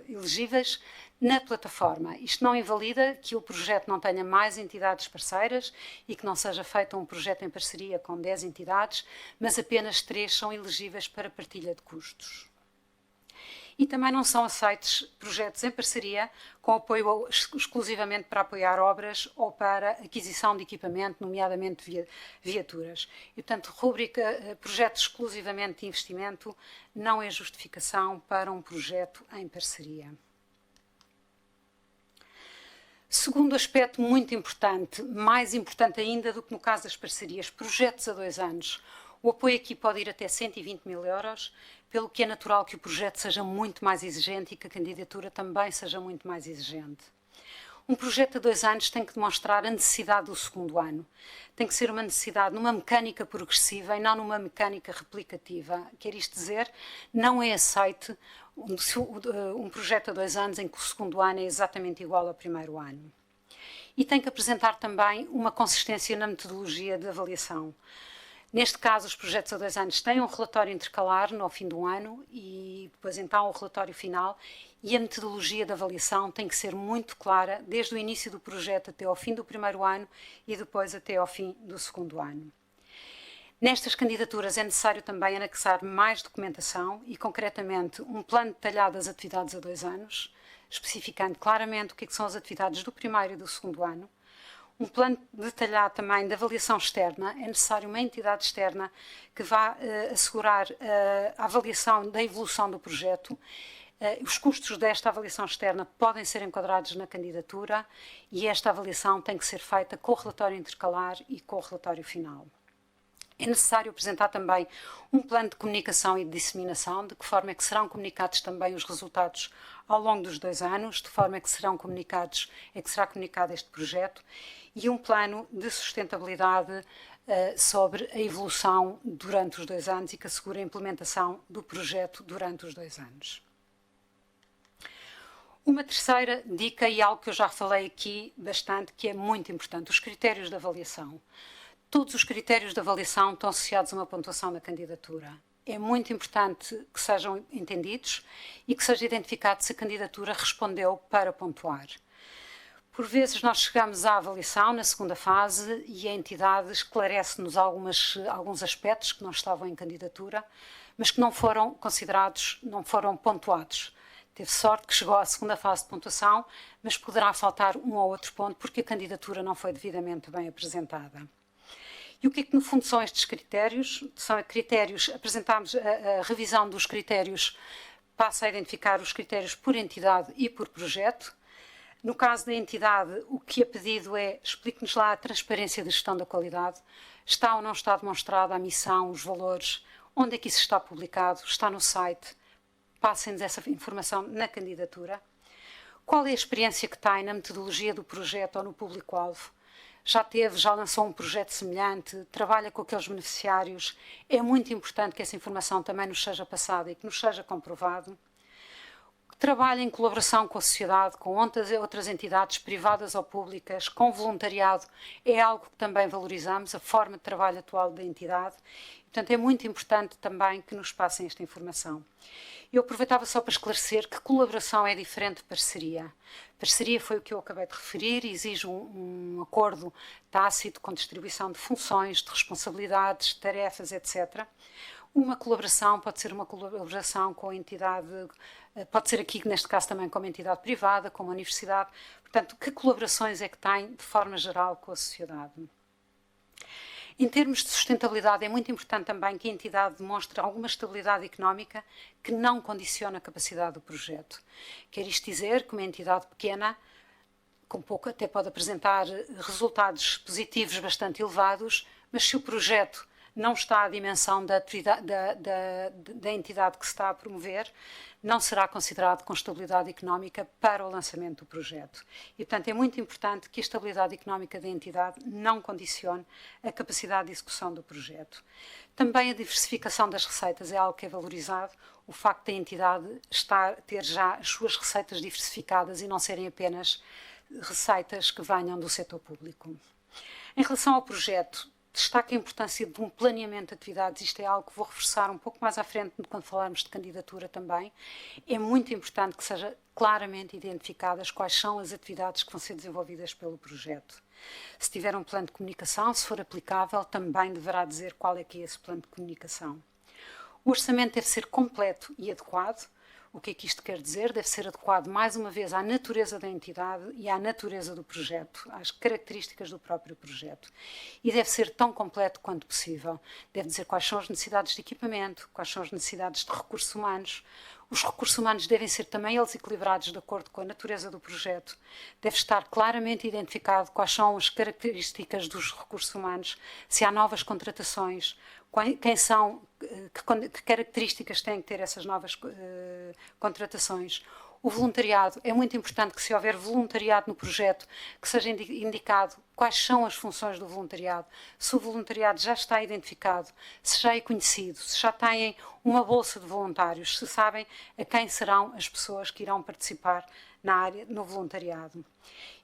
elegíveis na plataforma. Isto não invalida que o projeto não tenha mais entidades parceiras e que não seja feito um projeto em parceria com 10 entidades, mas apenas 3 são elegíveis para partilha de custos. E também não são aceitos projetos em parceria com apoio exclusivamente para apoiar obras ou para aquisição de equipamento, nomeadamente viaturas. E, portanto, rúbrica projetos exclusivamente de investimento não é justificação para um projeto em parceria. Segundo aspecto muito importante, mais importante ainda do que no caso das parcerias, projetos a 2 anos. O apoio aqui pode ir até 120 mil euros, pelo que é natural que o projeto seja muito mais exigente e que a candidatura também seja muito mais exigente. Um projeto a 2 anos tem que demonstrar a necessidade do segundo ano. Tem que ser uma necessidade numa mecânica progressiva e não numa mecânica replicativa. Quer isto dizer, não é aceite um projeto a 2 anos em que o segundo ano é exatamente igual ao primeiro ano. e tem que apresentar também uma consistência na metodologia de avaliação. Neste caso, os projetos a 2 anos têm um relatório intercalar no fim do ano e depois então o relatório final, e a metodologia de avaliação tem que ser muito clara desde o início do projeto até ao fim do primeiro ano e depois até ao fim do segundo ano. Nestas candidaturas é necessário também anexar mais documentação e, concretamente, um plano detalhado das atividades a 2 anos, especificando claramente o que são as atividades do primeiro e do segundo ano. Um plano detalhado também de avaliação externa. É necessário uma entidade externa que vá assegurar a avaliação da evolução do projeto. Os custos desta avaliação externa podem ser enquadrados na candidatura e esta avaliação tem que ser feita com o relatório intercalar e com o relatório final. É necessário apresentar também um plano de comunicação e de disseminação, de que forma é que serão comunicados também os resultados ao longo dos 2 anos, de forma é que será comunicado este projeto, e um plano de sustentabilidade sobre a evolução durante os 2 anos e que assegure a implementação do projeto durante os 2 anos. Uma terceira dica, e algo que eu já falei aqui bastante, que é muito importante, os critérios de avaliação. Todos os critérios de avaliação estão associados a uma pontuação da candidatura. É muito importante que sejam entendidos e que seja identificado se a candidatura respondeu para pontuar. Por vezes nós chegamos à avaliação na segunda fase e a entidade esclarece-nos alguns aspectos que não estavam em candidatura, mas que não foram considerados, não foram pontuados. Teve sorte que chegou à segunda fase de pontuação, mas poderá faltar um ou outro ponto porque a candidatura não foi devidamente bem apresentada. E o que é que, no fundo, são estes critérios? São critérios, apresentámos a revisão dos critérios, passa a identificar os critérios por entidade e por projeto. No caso da entidade, o que é pedido é, explique-nos lá a transparência da gestão da qualidade. Está ou não está demonstrada a missão, os valores, onde é que isso está publicado, está no site, passem-nos essa informação na candidatura. Qual é a experiência que tem na metodologia do projeto ou no público-alvo? Já lançou um projeto semelhante, trabalha com aqueles beneficiários. É muito importante que essa informação também nos seja passada e que nos seja comprovado. Trabalha em colaboração com a sociedade, com outras entidades privadas ou públicas, com voluntariado, é algo que também valorizamos, a forma de trabalho atual da entidade. Portanto, é muito importante também que nos passem esta informação. Eu aproveitava só para esclarecer que colaboração é diferente de parceria. Parceria foi o que eu acabei de referir, exige um acordo tácito com distribuição de funções, de responsabilidades, tarefas, etc. Uma colaboração pode ser uma colaboração com a entidade, pode ser aqui, neste caso, também com uma entidade privada, com uma universidade. Portanto, que colaborações é que tem, de forma geral, com a sociedade? Em termos de sustentabilidade, é muito importante também que a entidade demonstre alguma estabilidade económica que não condiciona a capacidade do projeto. Quer isto dizer que uma entidade pequena, com pouco, até pode apresentar resultados positivos bastante elevados, mas se o projeto não está à dimensão da entidade que se está a promover, não será considerado com estabilidade económica para o lançamento do projeto. E, portanto, é muito importante que a estabilidade económica da entidade não condicione a capacidade de execução do projeto. Também a diversificação das receitas é algo que é valorizado, o facto da entidade ter já as suas receitas diversificadas e não serem apenas receitas que venham do setor público. Em relação ao projeto, destaca a importância de um planeamento de atividades. Isto é algo que vou reforçar um pouco mais à frente quando falarmos de candidatura também. É muito importante que seja claramente identificadas quais são as atividades que vão ser desenvolvidas pelo projeto. Se tiver um plano de comunicação, se for aplicável, também deverá dizer qual é que é esse plano de comunicação. O orçamento deve ser completo e adequado. O que é que isto quer dizer? Deve ser adequado, mais uma vez, à natureza da entidade e à natureza do projeto, às características do próprio projeto. E deve ser tão completo quanto possível. Deve dizer quais são as necessidades de equipamento, quais são as necessidades de recursos humanos. Os recursos humanos devem ser também eles equilibrados de acordo com a natureza do projeto. Deve estar claramente identificado quais são as características dos recursos humanos, se há novas contratações, quem são, que características têm que ter essas novas contratações. O voluntariado, é muito importante que, se houver voluntariado no projeto, que seja indicado quais são as funções do voluntariado, se o voluntariado já está identificado, se já é conhecido, se já têm uma bolsa de voluntários, se sabem a quem serão as pessoas que irão participar na área, no voluntariado.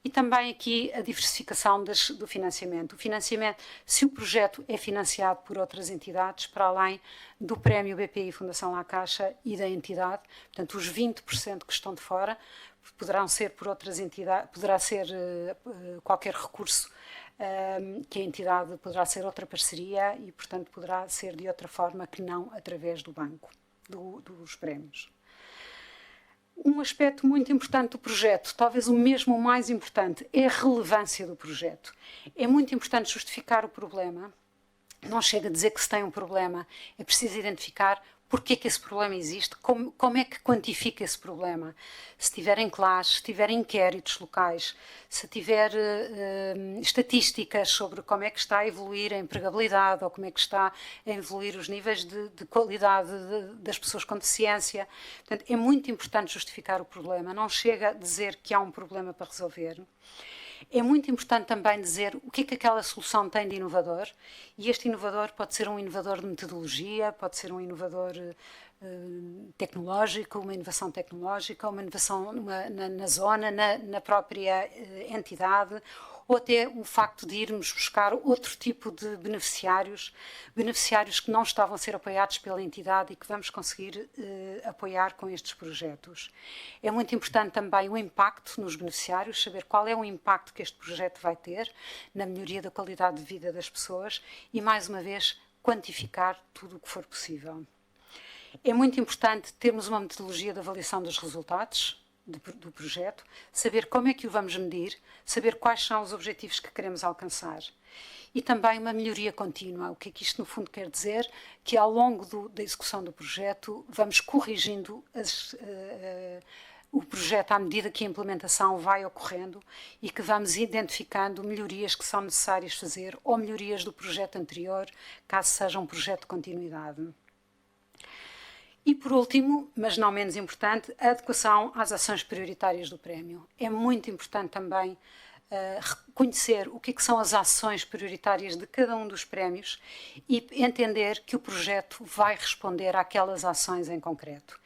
E também aqui a diversificação do financiamento. O financiamento, se o projeto é financiado por outras entidades, para além do prémio BPI Fundação La Caixa e da entidade, portanto, os 20% que estão de fora poderão ser por outras entidades, poderá ser qualquer recurso que a entidade poderá ser outra parceria e, portanto, poderá ser de outra forma que não através do banco, dos prémios. Um aspecto muito importante do projeto, talvez o mesmo mais importante, é a relevância do projeto. É muito importante justificar o problema. Não chega a dizer que se tem um problema, é preciso identificar porque é que esse problema existe, como é que quantifica esse problema. Se tiverem classes, se tiverem inquéritos locais, se tiver estatísticas sobre como é que está a evoluir a empregabilidade ou como é que está a evoluir os níveis de qualidade das pessoas com deficiência. Portanto, é muito importante justificar o problema, não chega a dizer que há um problema para resolver. É muito importante também dizer o que é que aquela solução tem de inovador, e este inovador pode ser um inovador de metodologia, pode ser um inovador tecnológico, uma inovação tecnológica, uma inovação na zona, na própria entidade, ou até o facto de irmos buscar outro tipo de beneficiários que não estavam a ser apoiados pela entidade e que vamos conseguir apoiar com estes projetos. É muito importante também o impacto nos beneficiários, saber qual é o impacto que este projeto vai ter na melhoria da qualidade de vida das pessoas e, mais uma vez, quantificar tudo o que for possível. É muito importante termos uma metodologia de avaliação dos resultados do projeto, saber como é que o vamos medir, saber quais são os objetivos que queremos alcançar. E também uma melhoria contínua. O que é que isto no fundo quer dizer? Que ao longo da execução do projeto vamos corrigindo o projeto à medida que a implementação vai ocorrendo e que vamos identificando melhorias que são necessárias fazer ou melhorias do projeto anterior, caso seja um projeto de continuidade. E, por último, mas não menos importante, a adequação às ações prioritárias do prémio. É muito importante também reconhecer o que é que são as ações prioritárias de cada um dos prémios e entender que o projeto vai responder àquelas ações em concreto.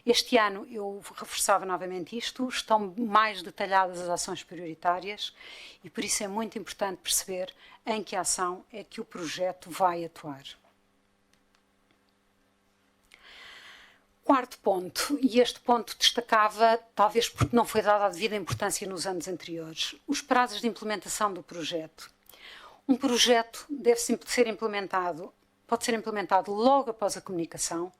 Este ano, eu reforçava novamente isto, estão mais detalhadas as ações prioritárias e por isso é muito importante perceber em que ação é que o projeto vai atuar. Quarto ponto, e este ponto destacava, talvez porque não foi dada a devida importância nos anos anteriores, os prazos de implementação do projeto. Um projeto deve ser implementado, pode ser implementado logo após a comunicação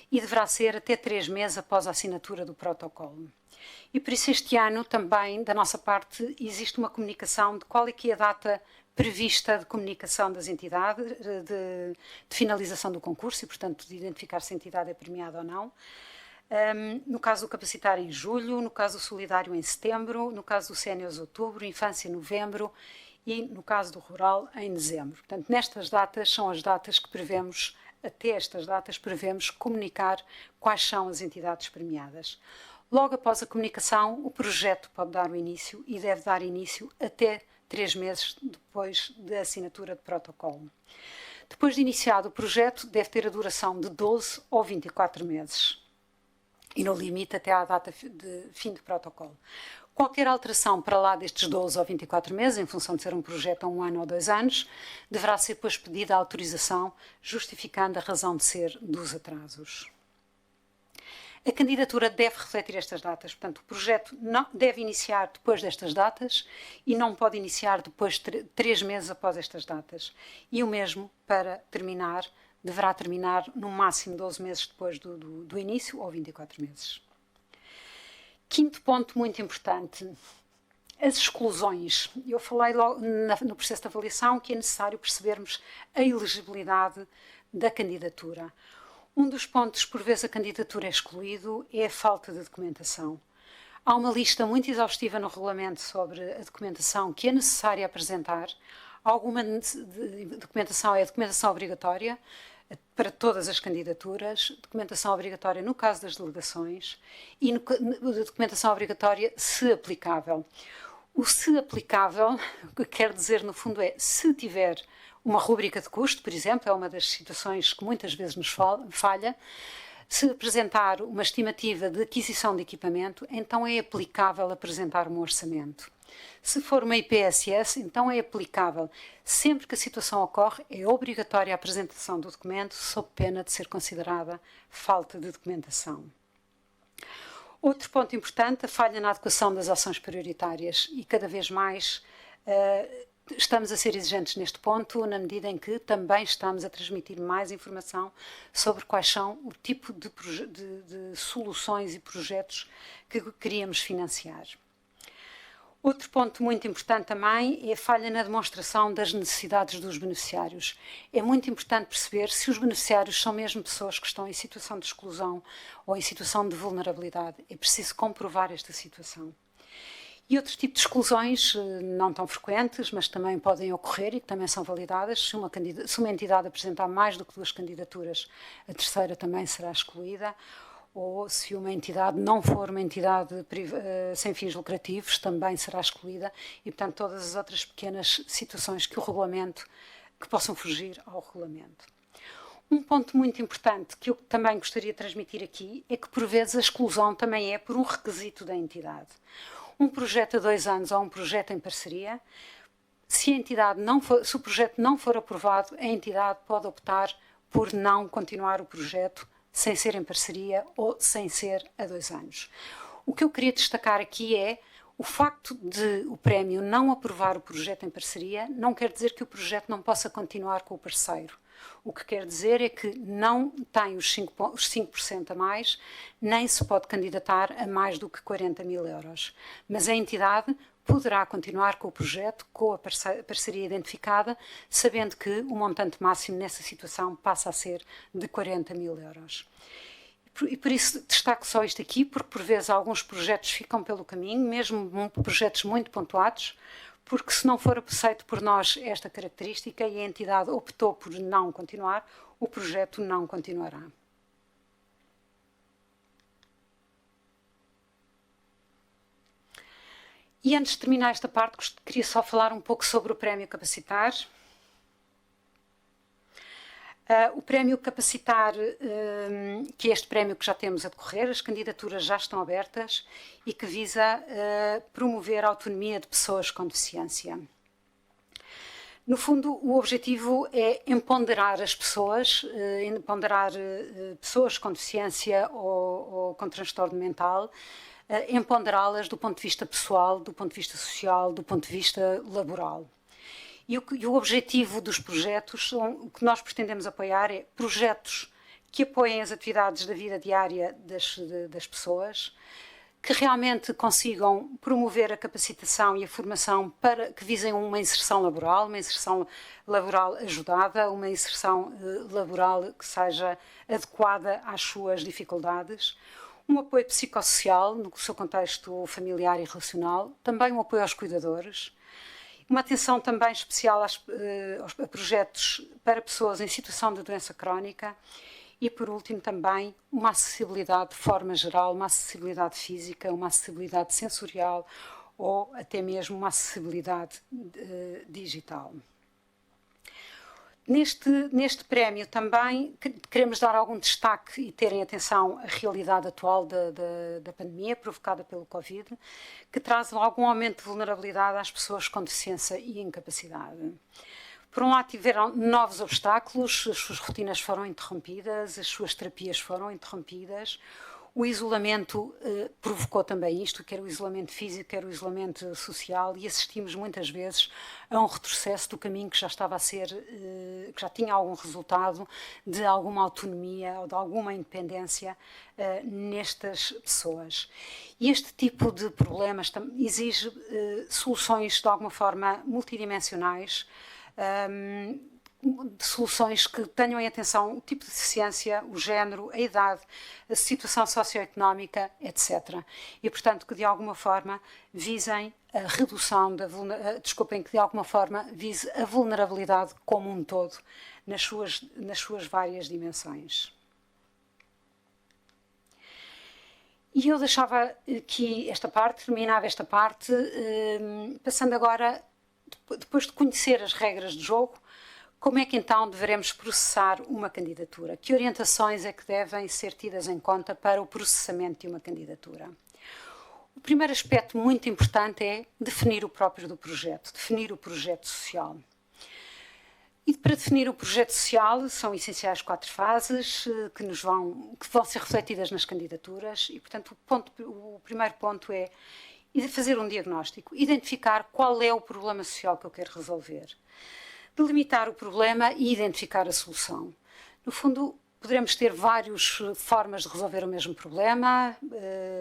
e deverá ser até 3 meses após a assinatura do protocolo. E por isso este ano também, da nossa parte, existe uma comunicação de qual é que é a data prevista de comunicação das entidades, de finalização do concurso e, portanto, de identificar se a entidade é premiada ou não. No caso do capacitário em julho, no caso do solidário em setembro, no caso do séniores outubro, infância em novembro e no caso do rural em dezembro. Portanto, nestas datas são as datas que prevemos, até estas datas prevemos comunicar quais são as entidades premiadas. Logo após a comunicação, o projeto pode dar o início e deve dar início até 3 meses depois da assinatura do protocolo. Depois de iniciado o projeto, deve ter a duração de 12 ou 24 meses e no limite até à data de fim do protocolo. Qualquer alteração para lá destes 12 ou 24 meses, em função de ser um projeto a 1 ano ou 2 anos, deverá ser depois pedida a autorização, justificando a razão de ser dos atrasos. A candidatura deve refletir estas datas, portanto, o projeto não deve iniciar depois destas datas e não pode iniciar depois de 3 meses após estas datas. E o mesmo para terminar, deverá terminar no máximo 12 meses depois do início ou 24 meses. Quinto ponto muito importante, as exclusões. Eu falei logo no processo de avaliação que é necessário percebermos a elegibilidade da candidatura. Um dos pontos por vezes a candidatura é excluído é a falta de documentação. Há uma lista muito exaustiva no regulamento sobre a documentação que é necessária apresentar. Alguma documentação é a documentação obrigatória para todas as candidaturas, documentação obrigatória no caso das delegações e documentação obrigatória se aplicável. O se aplicável, o que quer dizer no fundo é se tiver uma rúbrica de custo, por exemplo, é uma das situações que muitas vezes nos falha. Se apresentar uma estimativa de aquisição de equipamento, então é aplicável apresentar um orçamento. Se for uma IPSS, então é aplicável. Sempre que a situação ocorre, é obrigatória a apresentação do documento, sob pena de ser considerada falta de documentação. Outro ponto importante, a falha na adequação das ações prioritárias, e cada vez mais estamos a ser exigentes neste ponto, na medida em que também estamos a transmitir mais informação sobre quais são o tipo de soluções e projetos que queríamos financiar. Outro ponto muito importante também é a falha na demonstração das necessidades dos beneficiários. É muito importante perceber se os beneficiários são mesmo pessoas que estão em situação de exclusão ou em situação de vulnerabilidade. É preciso comprovar esta situação. E outro tipo de exclusões, não tão frequentes, mas também podem ocorrer e que também são validadas. Se uma entidade apresentar mais do que 2 candidaturas, a terceira também será excluída. Ou se uma entidade não for uma entidade sem fins lucrativos, também será excluída. E, portanto, todas as outras pequenas situações que possam fugir ao regulamento. Um ponto muito importante que eu também gostaria de transmitir aqui é que, por vezes, a exclusão também é por um requisito da entidade. Um projeto a 2 anos ou um projeto em parceria, se o projeto não for aprovado, a entidade pode optar por não continuar o projeto sem ser em parceria ou sem ser a 2 anos. O que eu queria destacar aqui é o facto de o prémio não aprovar o projeto em parceria não quer dizer que o projeto não possa continuar com o parceiro. O que quer dizer é que não tem os 5% a mais, nem se pode candidatar a mais do que 40.000 euros. Mas a entidade poderá continuar com o projeto, com a parceria identificada, sabendo que o montante máximo nessa situação passa a ser de 40.000 euros. E por isso destaco só isto aqui, porque por vezes alguns projetos ficam pelo caminho, mesmo projetos muito pontuados, porque se não for aceito por nós esta característica e a entidade optou por não continuar, o projeto não continuará. E antes de terminar esta parte, queria só falar um pouco sobre o Prémio Capacitar. O Prémio Capacitar, que é este prémio que já temos a decorrer, as candidaturas já estão abertas e que visa promover a autonomia de pessoas com deficiência. No fundo, o objetivo é empoderar as pessoas, pessoas com deficiência ou com transtorno mental, empoderá-las do ponto de vista pessoal, do ponto de vista social, do ponto de vista laboral. E o objetivo dos projetos, o que nós pretendemos apoiar é projetos que apoiem as atividades da vida diária das pessoas, que realmente consigam promover a capacitação e a formação para que visem uma inserção laboral ajudada, uma inserção laboral que seja adequada às suas dificuldades, um apoio psicossocial no seu contexto familiar e relacional, também um apoio aos cuidadores, uma atenção também especial a projetos para pessoas em situação de doença crónica e, por último, também uma acessibilidade de forma geral, uma acessibilidade física, uma acessibilidade sensorial ou até mesmo uma acessibilidade digital. Neste prémio também queremos dar algum destaque e terem atenção à realidade atual da pandemia provocada pelo Covid, que traz algum aumento de vulnerabilidade às pessoas com deficiência e incapacidade. Por um lado, tiveram novos obstáculos, as suas rotinas foram interrompidas, as suas terapias foram interrompidas. O isolamento provocou também isto, quer o isolamento físico, quer o isolamento social, e assistimos muitas vezes a um retrocesso do caminho que já estava a ser, que já tinha algum resultado de alguma autonomia ou de alguma independência nestas pessoas. E este tipo de problemas exige soluções de alguma forma multidimensionais, de soluções que tenham em atenção o tipo de deficiência, o género, a idade, a situação socioeconómica, etc. E, portanto, que de alguma forma visem a redução que de alguma forma vise a vulnerabilidade como um todo, nas suas várias dimensões. E eu deixava aqui esta parte, terminava esta parte, passando agora, depois de conhecer as regras do jogo, Como é que então devemos processar uma candidatura? Que orientações é que devem ser tidas em conta para o processamento de uma candidatura? O primeiro aspecto muito importante é definir o próprio do projeto, definir o projeto social. E para definir o projeto social são essenciais 4 fases que vão ser refletidas nas candidaturas e, portanto, o primeiro ponto é fazer um diagnóstico, identificar qual é o problema social que eu quero resolver, delimitar o problema e identificar a solução. No fundo, poderemos ter várias formas de resolver o mesmo problema.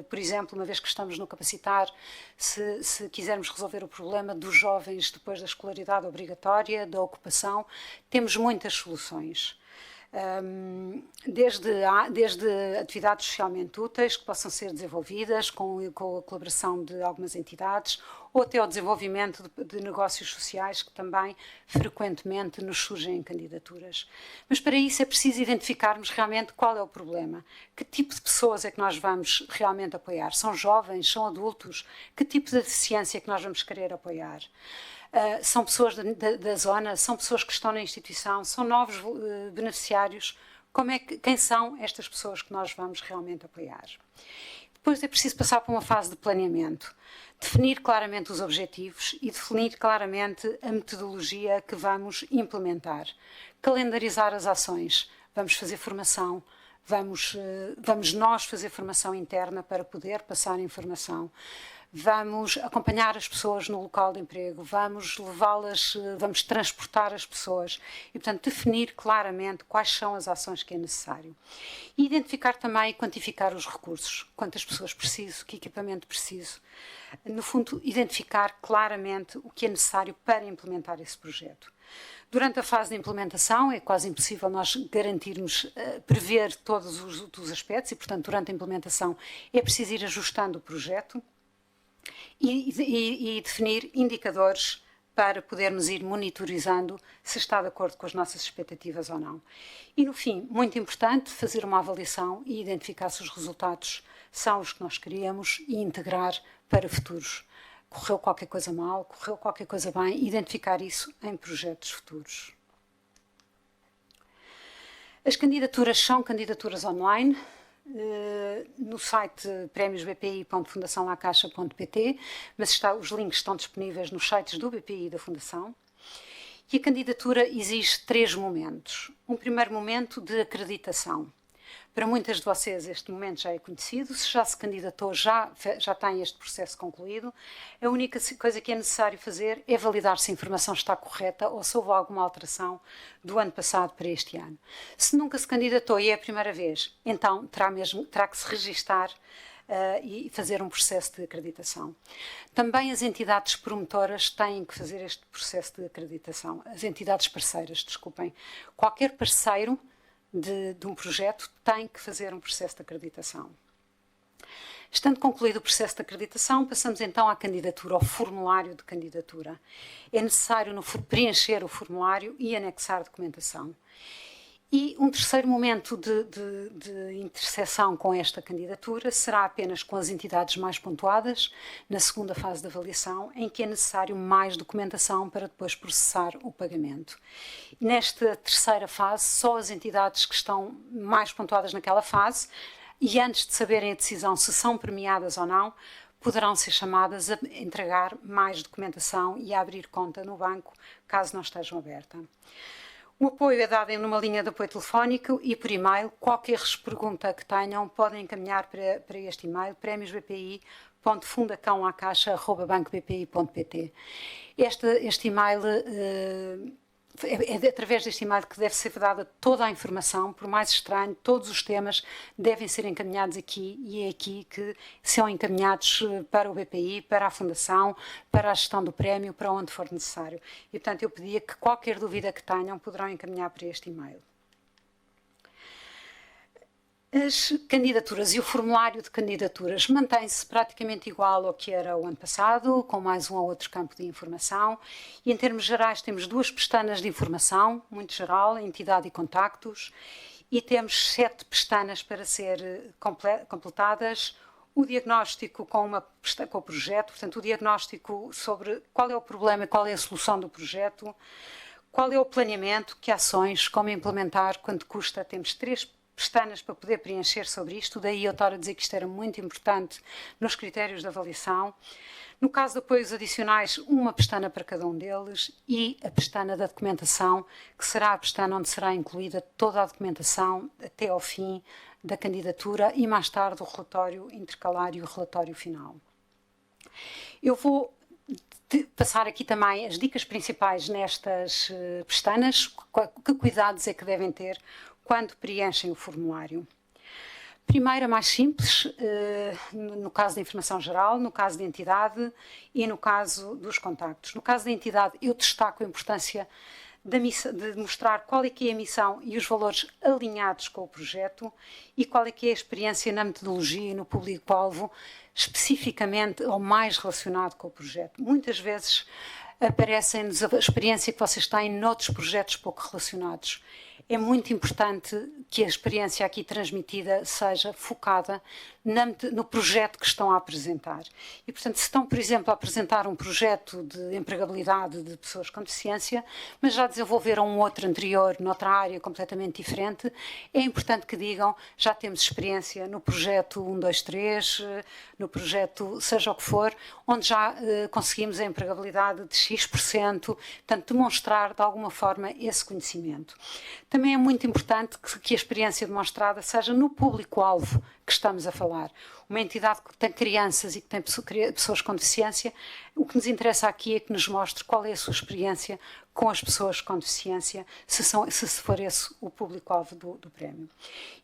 Por exemplo, uma vez que estamos no capacitar, se quisermos resolver o problema dos jovens depois da escolaridade obrigatória, da ocupação, temos muitas soluções. Desde atividades socialmente úteis que possam ser desenvolvidas com a colaboração de algumas entidades, ou até ao desenvolvimento de negócios sociais que também frequentemente nos surgem em candidaturas. Mas para isso é preciso identificarmos realmente qual é o problema, que tipo de pessoas é que nós vamos realmente apoiar, são jovens, são adultos, que tipo de deficiência é que nós vamos querer apoiar. São pessoas da zona, são pessoas que estão na instituição, são novos beneficiários. Quem são estas pessoas que nós vamos realmente apoiar? Depois é preciso passar por uma fase de planeamento, definir claramente os objetivos e definir claramente a metodologia que vamos implementar, calendarizar as ações, vamos fazer formação, vamos nós fazer formação interna para poder passar a informação. Vamos acompanhar as pessoas no local de emprego, vamos levá-las, vamos transportar as pessoas e, portanto, definir claramente quais são as ações que é necessário. E identificar também e quantificar os recursos, quantas pessoas preciso, que equipamento preciso. No fundo, identificar claramente o que é necessário para implementar esse projeto. Durante a fase de implementação é quase impossível nós garantirmos, prever todos os aspectos e, portanto, durante a implementação é preciso ir ajustando o projeto e definir indicadores para podermos ir monitorizando se está de acordo com as nossas expectativas ou não. E, no fim, muito importante, fazer uma avaliação e identificar se os resultados são os que nós queríamos e integrar para futuros. Correu qualquer coisa mal, correu qualquer coisa bem, identificar isso em projetos futuros. As candidaturas são candidaturas online. No site prémiosbpi.fundaçãolacaixa.pt, mas os links estão disponíveis nos sites do BPI e da Fundação. E a candidatura exige 3 momentos. Um primeiro momento de acreditação. Para muitas de vocês este momento já é conhecido, se já se candidatou, já tem este processo concluído. A única coisa que é necessário fazer é validar se a informação está correta ou se houve alguma alteração do ano passado para este ano. Se nunca se candidatou e é a primeira vez, então terá que se registar e fazer um processo de acreditação. Também as entidades promotoras têm que fazer este processo de acreditação. As entidades parceiras, desculpem. Qualquer parceiro de um projeto tem que fazer um processo de acreditação. Estando concluído o processo de acreditação, passamos então à candidatura, ao formulário de candidatura. É necessário preencher o formulário e anexar documentação. E um terceiro momento de interseção com esta candidatura será apenas com as entidades mais pontuadas, na segunda fase da avaliação, em que é necessário mais documentação para depois processar o pagamento. Nesta terceira fase, só as entidades que estão mais pontuadas naquela fase, e antes de saberem a decisão se são premiadas ou não, poderão ser chamadas a entregar mais documentação e a abrir conta no banco, caso não estejam abertas. O apoio é dado numa linha de apoio telefónico e por e-mail. Qualquer pergunta que tenham podem encaminhar para este e-mail, prémiosbpi.fundacãoacaixa@bancobpi.pt. Este e-mail é através deste e-mail que deve ser dada toda a informação, por mais estranho, todos os temas devem ser encaminhados aqui e é aqui que são encaminhados para o BPI, para a Fundação, para a gestão do prémio, para onde for necessário. E, portanto, eu pedia que qualquer dúvida que tenham poderão encaminhar para este e-mail. As candidaturas e o formulário de candidaturas mantém-se praticamente igual ao que era o ano passado, com mais um ou outro campo de informação. E, em termos gerais, temos 2 pestanas de informação, muito geral, entidade e contactos, e temos 7 pestanas para ser completadas. O diagnóstico com o projeto, portanto, o diagnóstico sobre qual é o problema e qual é a solução do projeto, Qual é o planeamento, que ações, como implementar, quanto custa? Temos 3 pestanas para poder preencher sobre isto, daí eu estar a dizer que isto era muito importante nos critérios de avaliação. No caso de apoios adicionais, uma pestana para cada um deles e a pestana da documentação, que será a pestana onde será incluída toda a documentação até ao fim da candidatura e mais tarde o relatório intercalar e o relatório final. Eu vou passar aqui também as dicas principais nestas pestanas, que cuidados é que devem ter quando preenchem o formulário. Primeiro, a mais simples, no caso da informação geral, no caso da entidade e no caso dos contactos. No caso da entidade, eu destaco a importância de mostrar qual é que é a missão e os valores alinhados com o projeto e qual é que é a experiência na metodologia e no público-alvo, especificamente ou mais relacionado com o projeto. Muitas vezes aparecem-nos a experiência que vocês têm noutros projetos pouco relacionados. É muito importante que a experiência aqui transmitida seja focada no projeto que estão a apresentar. E, portanto, se estão, por exemplo, a apresentar um projeto de empregabilidade de pessoas com deficiência, mas já desenvolveram um outro anterior, noutra área completamente diferente, é importante que digam, já temos experiência no projeto 1, 2, 3, no projeto seja o que for, onde já conseguimos a empregabilidade de X%, portanto, demonstrar de alguma forma esse conhecimento. Também é muito importante que a experiência demonstrada seja no público-alvo que estamos a falar. Uma entidade que tem crianças e que tem pessoas com deficiência, o que nos interessa aqui é que nos mostre qual é a sua experiência com as pessoas com deficiência, se for esse o público-alvo do prémio.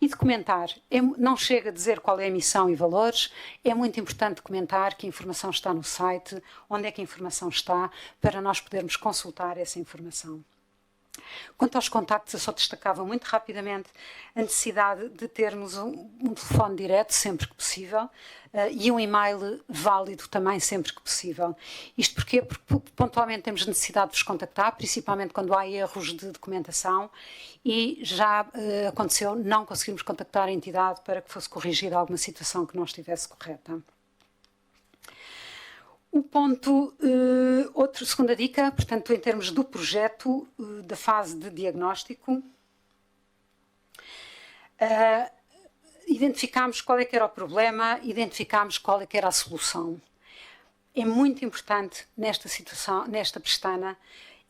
E documentar. Não chega a dizer qual é a missão e valores, é muito importante documentar que a informação está no site, onde é que a informação está, para nós podermos consultar essa informação. Quanto aos contactos, eu só destacava muito rapidamente a necessidade de termos um telefone direto sempre que possível e um e-mail válido também sempre que possível. Isto porquê? Porque pontualmente temos necessidade de vos contactar, principalmente quando há erros de documentação e já aconteceu não conseguirmos contactar a entidade para que fosse corrigida alguma situação que não estivesse correta. O ponto, segunda dica, portanto, em termos do projeto, da fase de diagnóstico, identificámos qual é que era o problema, identificámos qual é que era a solução. É muito importante nesta situação, nesta pestana,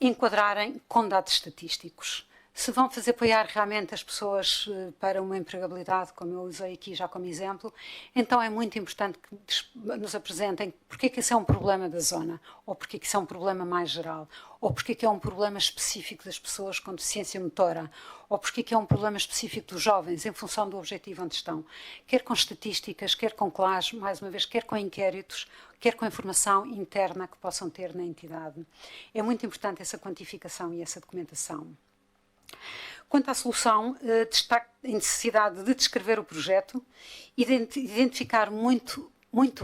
enquadrarem com dados estatísticos. Se vão fazer apoiar realmente as pessoas para uma empregabilidade, como eu usei aqui já como exemplo, então é muito importante que nos apresentem porque é que esse é um problema da zona, ou porque é que isso é um problema mais geral, ou porque é que é um problema específico das pessoas com deficiência motora, ou porque é que é um problema específico dos jovens, em função do objetivo onde estão. Quer com estatísticas, quer com CLAS, mais uma vez, quer com inquéritos, quer com informação interna que possam ter na entidade. É muito importante essa quantificação e essa documentação. Quanto à solução, destaco a necessidade de descrever o projeto, identificar muito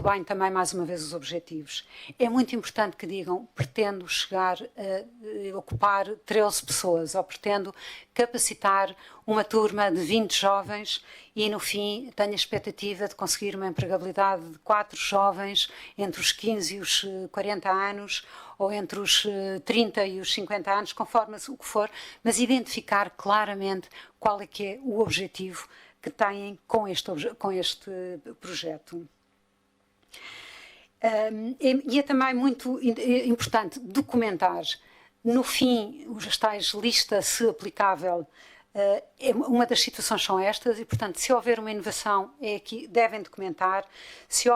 bem também, mais uma vez, os objetivos. É muito importante que digam, pretendo chegar a ocupar 13 pessoas, ou pretendo capacitar uma turma de 20 jovens e, no fim, tenho a expectativa de conseguir uma empregabilidade de 4 jovens entre os 15 e os 40 anos, ou entre os 30 e os 50 anos, conforme o que for, mas identificar claramente qual é que é o objetivo que têm com este projeto. E é também muito importante documentar, no fim, os tais lista, se aplicável. Uma das situações são estas e, portanto, se houver uma inovação, é aqui, devem documentar. Se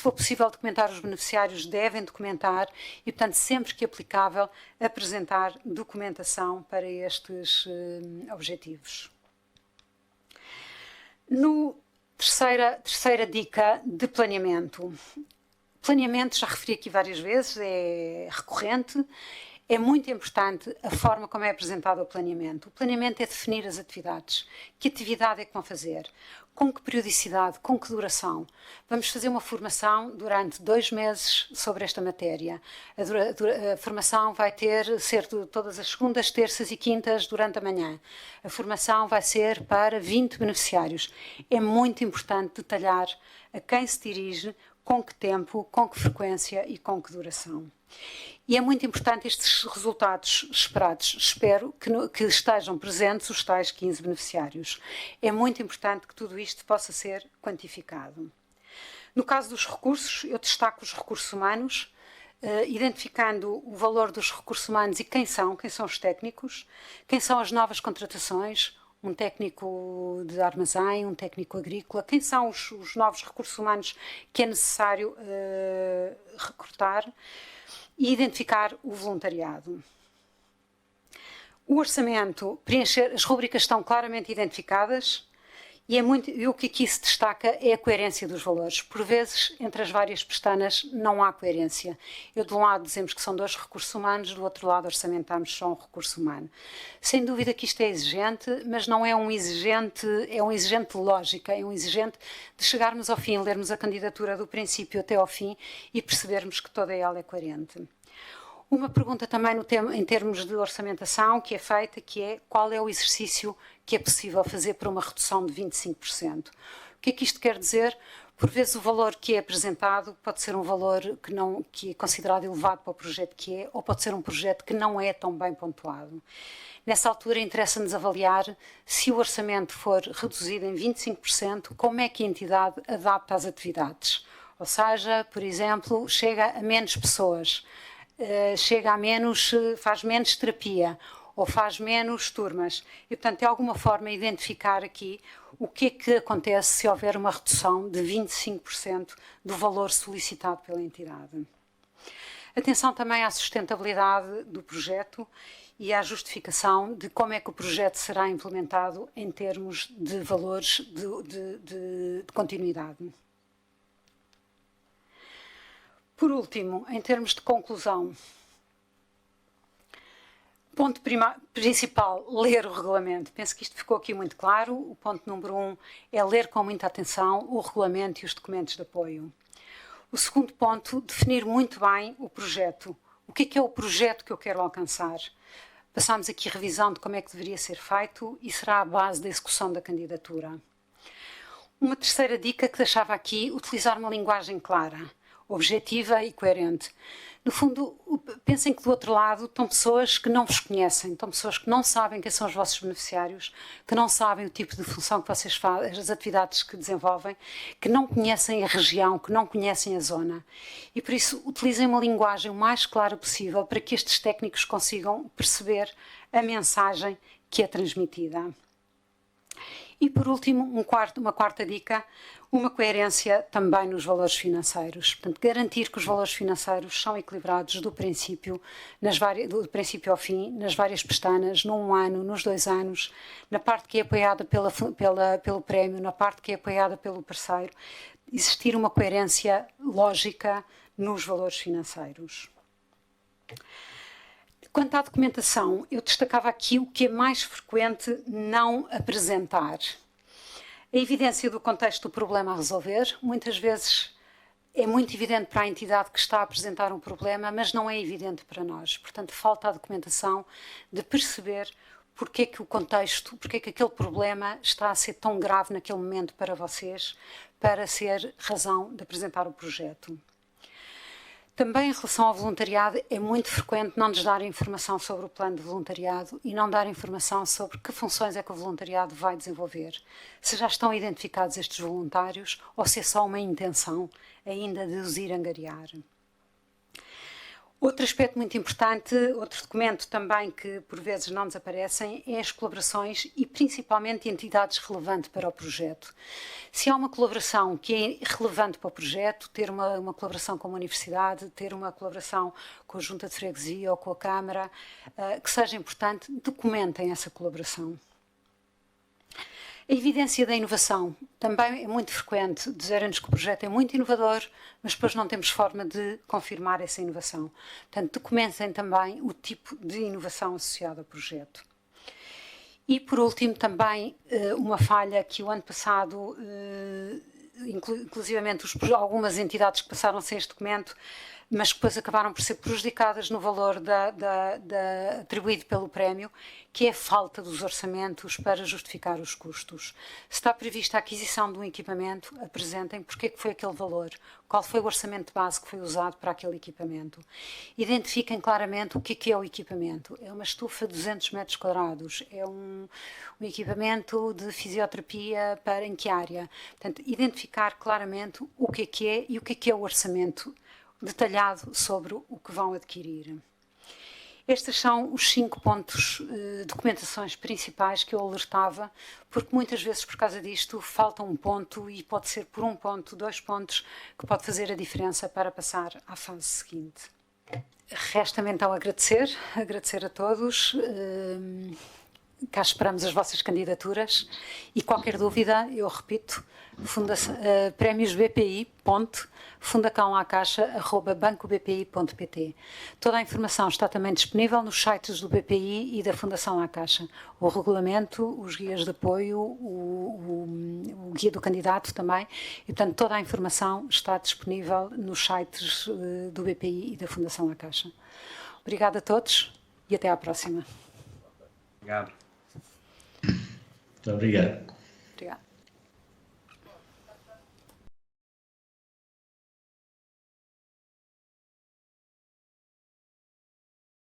for possível documentar os beneficiários, devem documentar e, portanto, sempre que aplicável, apresentar documentação para estes objetivos. Terceira dica de planeamento. Planeamento, já referi aqui várias vezes, é recorrente. É muito importante a forma como é apresentado o planeamento. O planeamento é definir as atividades. Que atividade é que vão fazer? Com que periodicidade? Com que duração? Vamos fazer uma formação durante 2 meses sobre esta matéria. A formação vai ser todas as segundas, terças e quintas durante a manhã. A formação vai ser para 20 beneficiários. É muito importante detalhar a quem se dirige, com que tempo, com que frequência e com que duração. E é muito importante estes resultados esperados. Espero que estejam presentes os tais 15 beneficiários. É muito importante que tudo isto possa ser quantificado. No caso dos recursos, eu destaco os recursos humanos, identificando o valor dos recursos humanos e quem são os técnicos, quem são as novas contratações, um técnico de armazém, um técnico agrícola, quem são os novos recursos humanos que é necessário recrutar, e identificar o voluntariado. O orçamento, preencher, as rubricas estão claramente identificadas e o que aqui se destaca é a coerência dos valores. Por vezes, entre as várias pestanas, não há coerência. De um lado dizemos que são 2 recursos humanos, do outro lado orçamentamos só um recurso humano. Sem dúvida que isto é exigente, mas não é um exigente, é um exigente de lógica, é um exigente de chegarmos ao fim, lermos a candidatura do princípio até ao fim e percebermos que toda ela é coerente. Uma pergunta também em termos de orçamentação que é feita, que é qual é o exercício que é possível fazer para uma redução de 25%. O que é que isto quer dizer? Por vezes o valor que é apresentado pode ser um valor que é considerado elevado para o projeto que é, ou pode ser um projeto que não é tão bem pontuado. Nessa altura interessa-nos avaliar se o orçamento for reduzido em 25%, como é que a entidade adapta as atividades. Ou seja, por exemplo, chega a menos pessoas, chega a menos, faz menos terapia ou faz menos turmas. E, portanto, de alguma forma identificar aqui o que é que acontece se houver uma redução de 25% do valor solicitado pela entidade. Atenção também à sustentabilidade do projeto e à justificação de como é que o projeto será implementado em termos de valores de continuidade. Por último, em termos de conclusão, ponto principal, ler o regulamento. Penso que isto ficou aqui muito claro. O ponto número 1 é ler com muita atenção o regulamento e os documentos de apoio. O segundo ponto, definir muito bem o projeto. O que é o projeto que eu quero alcançar? Passámos aqui a revisão de como é que deveria ser feito e será a base da execução da candidatura. Uma terceira dica que deixava aqui, utilizar uma linguagem clara, objetiva e coerente. No fundo, pensem que do outro lado estão pessoas que não vos conhecem, estão pessoas que não sabem quem são os vossos beneficiários, que não sabem o tipo de função que vocês fazem, as atividades que desenvolvem, que não conhecem a região, que não conhecem a zona. E por isso, utilizem uma linguagem o mais clara possível para que estes técnicos consigam perceber a mensagem que é transmitida. E, por último, uma quarta dica, uma coerência também nos valores financeiros. Portanto, garantir que os valores financeiros são equilibrados do princípio ao fim, nas várias pestanas, num ano, nos 2 anos, na parte que é apoiada pelo prémio, na parte que é apoiada pelo parceiro. Existir uma coerência lógica nos valores financeiros. Quanto à documentação, eu destacava aqui o que é mais frequente não apresentar. A evidência do contexto do problema a resolver, muitas vezes é muito evidente para a entidade que está a apresentar um problema, mas não é evidente para nós. Portanto, falta a documentação de perceber porque é que o contexto, porque é que aquele problema está a ser tão grave naquele momento para vocês, para ser razão de apresentar o projeto. Também em relação ao voluntariado, é muito frequente não nos dar informação sobre o plano de voluntariado e não dar informação sobre que funções é que o voluntariado vai desenvolver. Se já estão identificados estes voluntários ou se é só uma intenção ainda de os ir angariar. Outro aspecto muito importante, outro documento também que por vezes não desaparecem, é as colaborações e principalmente entidades relevantes para o projeto. Se há uma colaboração que é relevante para o projeto, ter uma colaboração com uma universidade, ter uma colaboração com a Junta de Freguesia ou com a Câmara, que seja importante, documentem essa colaboração. A evidência da inovação também é muito frequente. Dizerem-nos que o projeto é muito inovador, mas depois não temos forma de confirmar essa inovação. Portanto, documentem também o tipo de inovação associada ao projeto. E, por último, também uma falha que o ano passado, inclusivamente algumas entidades que passaram sem este documento, mas que depois acabaram por ser prejudicadas no valor atribuído pelo prémio, que é a falta dos orçamentos para justificar os custos. Se está prevista a aquisição de um equipamento, apresentem porque é que foi aquele valor, qual foi o orçamento de base que foi usado para aquele equipamento. Identifiquem claramente o que é o equipamento. É uma estufa de 200 metros quadrados, é um equipamento de fisioterapia para em que área. Portanto, identificar claramente o que é e o que é o orçamento detalhado sobre o que vão adquirir. Estes são os 5 pontos, documentações principais que eu alertava, porque muitas vezes por causa disto falta um ponto e pode ser por um ponto, 2 pontos, que pode fazer a diferença para passar à fase seguinte. Resta-me então agradecer a todos. Cá esperamos as vossas candidaturas e qualquer dúvida, eu repito, prémios BPI, fundacãolacaixa@bancobpi.pt. Toda a informação está também disponível nos sites do BPI e da Fundação La Caixa. O regulamento, os guias de apoio, o guia do candidato também, e portanto toda a informação está disponível nos sites do BPI e da Fundação La Caixa. Obrigada a todos e até à próxima. Obrigado. Muito obrigado. Obrigada.